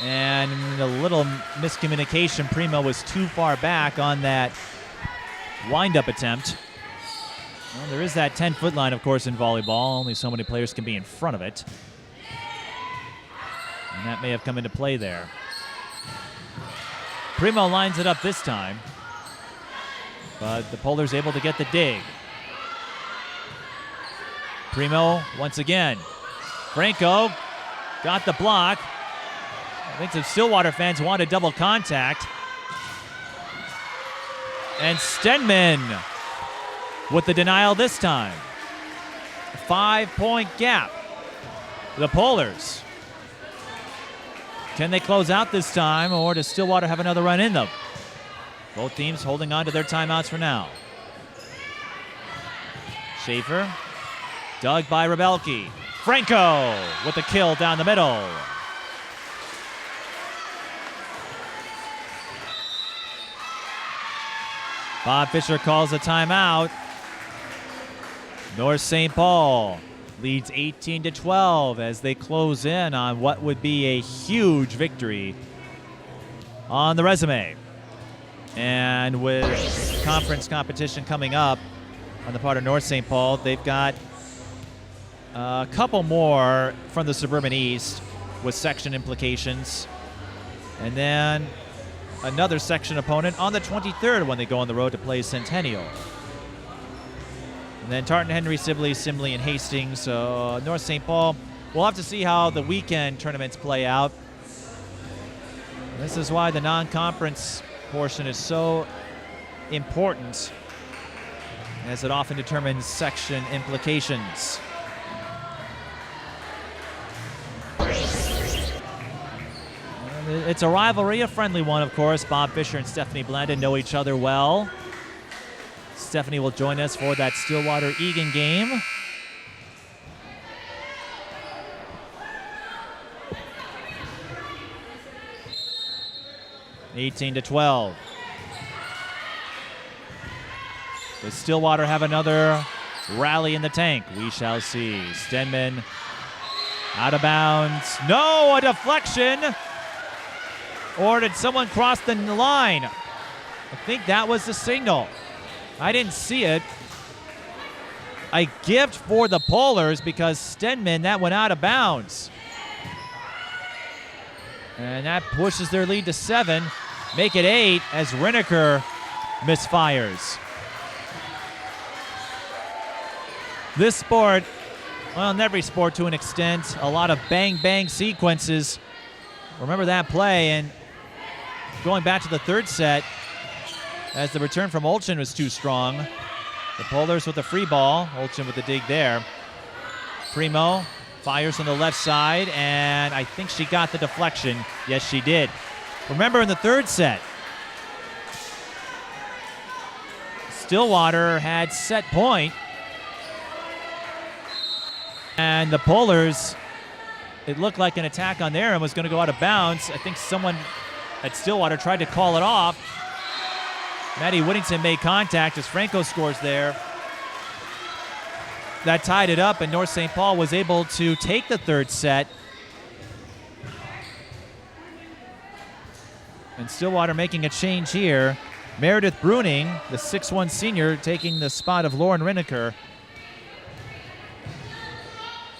and a little miscommunication. Primo was too far back on that wind-up attempt. Well, there is that 10-foot line, of course, in volleyball. Only so many players can be in front of it. And that may have come into play there. Primo lines it up this time, but the Polars able to get the dig. Primo once again. Franco got the block. I think some Stillwater fans wanted double contact. And Stenman with the denial this time. A 5-point gap. The Polars. Can they close out this time, or does Stillwater have another run in them? Both teams holding on to their timeouts for now. Schaefer. Dug by Rebelke. Franco with the kill down the middle. Bob Fisher calls a timeout. North St. Paul leads 18-12 as they close in on what would be a huge victory on the resume. And with conference competition coming up on the part of North St. Paul, they've got a couple more from the Suburban East with section implications. And then another section opponent on the 23rd when they go on the road to play Centennial. And then Tartan Henry, Sibley, Simley, and Hastings. So North St. Paul, we'll have to see how the weekend tournaments play out. This is why the non-conference portion is so important, as it often determines section implications. It's a rivalry, a friendly one, of course. Bob Fisher and Stephanie Blandon know each other well. Stephanie will join us for that Stillwater-Egan game. (18-12). Does Stillwater have another rally in the tank? We shall see. Stenman out of bounds. No, a deflection. Or did someone cross the line? I think that was the signal. I didn't see it. a gift for the Polars because Stenman, that went out of bounds. And that pushes their lead to 7. Make it 8 as Rineker misfires. This sport, well, in every sport to an extent, a lot of bang-bang sequences. Remember that play, and going back to the third set, as the return from Olchen was too strong. The Polars with the free ball. Olchen with the dig there. Primo fires on the left side, and I think she got the deflection. Yes, she did. Remember in the third set, Stillwater had set point, and the Polars, it looked like an attack on there and was going to go out of bounds. I think someone at Stillwater tried to call it off. Maddie Whittington made contact as Franco scores there. That tied it up, and North St. Paul was able to take the third set. And Stillwater making a change here. Meredith Bruning, the 6'1 senior, taking the spot of Lauren Rineker.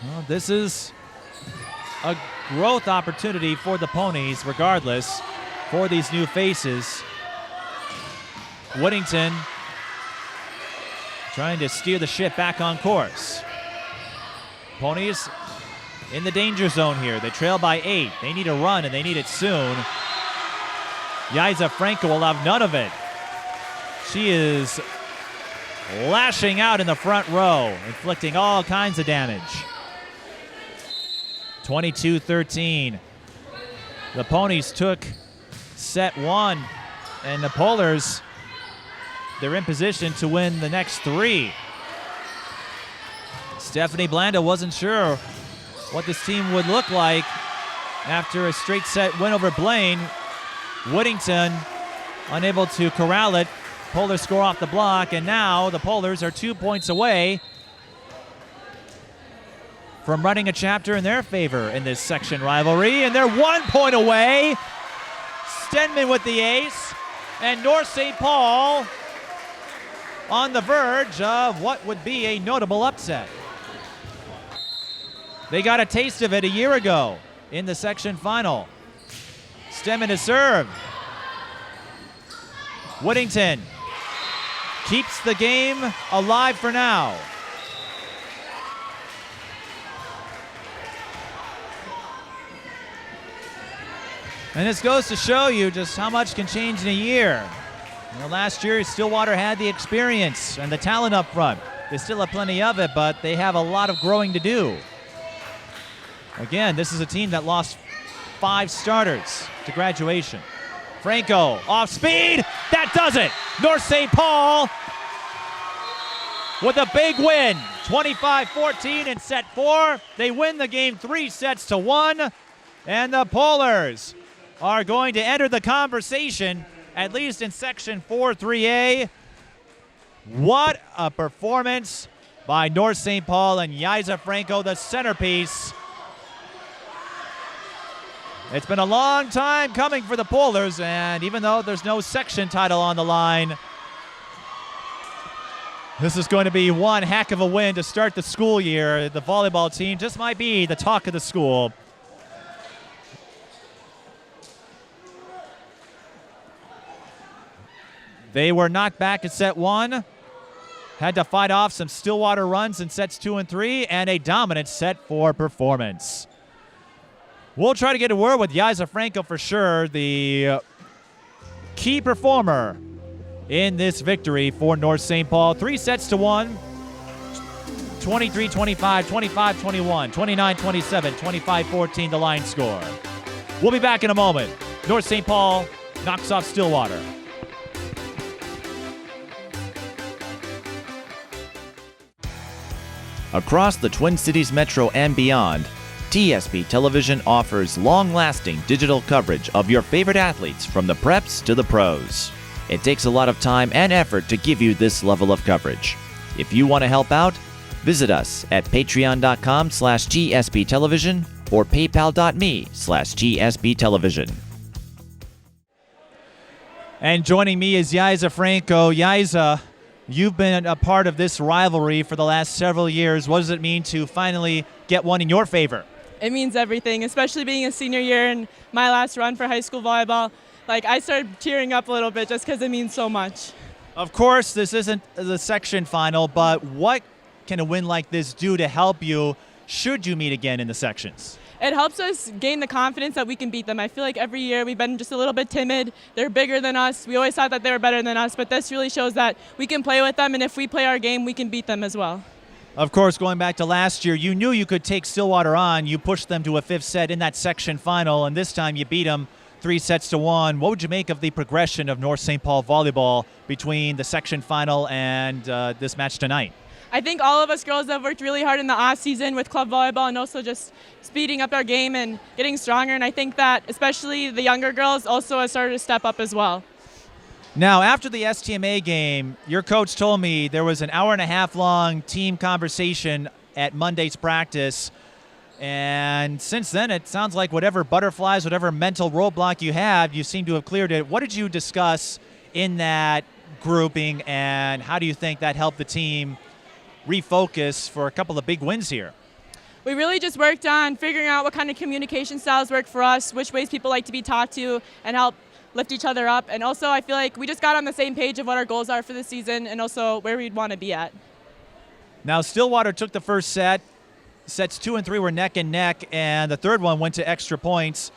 Well, this is a growth opportunity for the Ponies, regardless, for these new faces. Whittington trying to steer the ship back on course. Ponies in the danger zone here. They trail by 8. They need a run, and they need it soon. Yaiza Franco will have none of it. She is lashing out in the front row, inflicting all kinds of damage. 22-13. The Ponies took set 1, and the Polars, they're in position to win the next 3. Stephanie Blanda wasn't sure what this team would look like after a straight set win over Blaine. Whittington unable to corral it. Polars score off the block, and now the Polars are 2 points away from running a chapter in their favor in this section rivalry, and they're 1 point away. Stenman with the ace, and North St. Paul on the verge of what would be a notable upset. They got a taste of it a year ago in the section final. Stenman to serve. Whittington keeps the game alive for now. And this goes to show you just how much can change in a year. You know, last year, Stillwater had the experience and the talent up front. They still have plenty of it, but they have a lot of growing to do. Again, this is a team that lost 5 starters to graduation. Franco off speed. That does it. North St. Paul with a big win. 25-14 in set 4. They win the game 3-1. And the Polars are going to enter the conversation, at least in section 4-3A. What a performance by North St. Paul, and Yaiza Franco, the centerpiece. It's been a long time coming for the Polars, and even though there's no section title on the line, this is going to be one heck of a win to start the school year. The volleyball team just might be the talk of the school. They were knocked back at set 1, had to fight off some Stillwater runs in sets 2 and 3, and a dominant set 4 performance. We'll try to get a word with Yaiza Franco for sure, the key performer in this victory for North St. Paul. 3-1, 23-25, 25-21, 29-27, 25-14 the line score. We'll be back in a moment. North St. Paul knocks off Stillwater. Across the Twin Cities Metro and beyond, TSP Television offers long-lasting digital coverage of your favorite athletes from the preps to the pros. It takes a lot of time and effort to give you this level of coverage. If you want to help out, visit us at patreon.com/GSP Television or paypal.me/GSP Television. And joining me is Yaiza Franco. Yaiza, You've been a part of this rivalry for the last several years. What does it mean to finally get one in your favor? It means everything, especially being a senior year and my last run for high school volleyball. Like, I started tearing up a little bit just because it means so much. Of course, this isn't the section final, but what can a win like this do to help you should you meet again in the sections? It helps us gain the confidence that we can beat them. I feel like every year we've been just a little bit timid. They're bigger than us. We always thought that they were better than us, but this really shows that we can play with them, and if we play our game, we can beat them as well. Of course, going back to last year, you knew you could take Stillwater on. You pushed them to a 5th set in that section final, and this time you beat them 3-1. What would you make of the progression of North St. Paul volleyball between the section final and this match tonight? I think all of us girls have worked really hard in the off season with club volleyball and also just speeding up our game and getting stronger, and I think that especially the younger girls also have started to step up as well. Now, after the STMA game, your coach told me there was an hour-and-a-half long team conversation at Monday's practice. And since then, it sounds like whatever butterflies, whatever mental roadblock you have, you seem to have cleared it. What did you discuss in that grouping, and how do you think that helped the team refocus for a couple of big wins here? We really just worked on figuring out what kind of communication styles work for us, which ways people like to be talked to, and help lift each other up. And also, I feel like we just got on the same page of what our goals are for the season and also where we'd want to be at. Now, Stillwater took the first set. Sets 2 and 3 were neck and neck, and the third one went to extra points.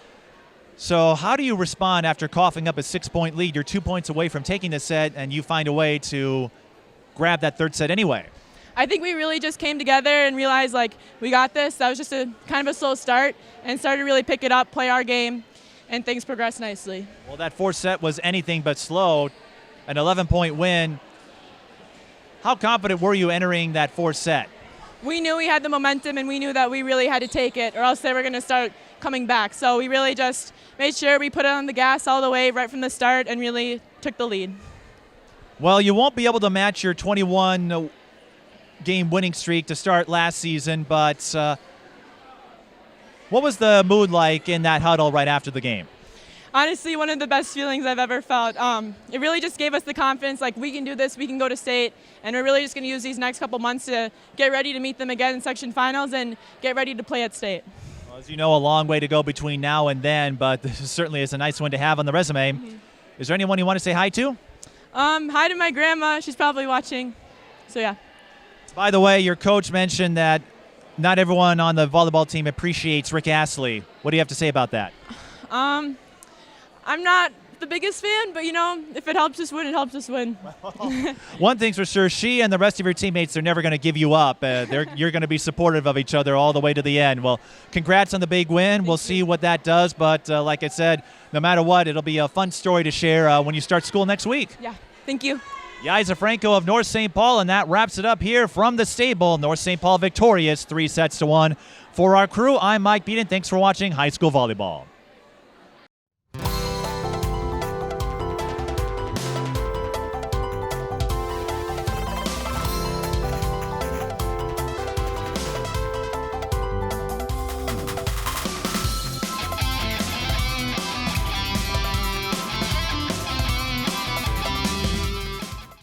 So how do you respond after coughing up a 6-point lead? You're 2 points away from taking the set, and you find a way to grab that third set anyway. I think we really just came together and realized, like, we got this. That was just a kind of a slow start, and started to really pick it up, play our game, and things progressed nicely. Well, that fourth set was anything but slow, an 11-point win. How confident were you entering that fourth set? We knew we had the momentum, and we knew that we really had to take it, or else they were going to start coming back. So we really just made sure we put it on the gas all the way right from the start and really took the lead. Well, you won't be able to match your 21-game winning streak to start last season, but what was the mood like in that huddle right after the game? Honestly, one of the best feelings I've ever felt. It really just gave us the confidence, like, we can do this, we can go to state, and we're really just going to use these next couple months to get ready to meet them again in section finals and get ready to play at state. Well, as you know, a long way to go between now and then, but this certainly is a nice one to have on the resume. Mm-hmm. Is there anyone you want to say hi to? Hi to my grandma. She's probably watching, so yeah. By the way, your coach mentioned that not everyone on the volleyball team appreciates Rick Astley. What do you have to say about that? I'm not the biggest fan, but, you know, if it helps us win, it helps us win. One thing's for sure, she and the rest of your teammates are never going to give you up. You're going to be supportive of each other all the way to the end. Well, congrats on the big win. We'll see what that does, but like I said, no matter what, it'll be a fun story to share when you start school next week. Yeah, thank you. Yaiza Franco of North St. Paul, and that wraps it up here from the stable. North St. Paul victorious 3-1. For our crew, I'm Mike Beaton. Thanks for watching High School Volleyball.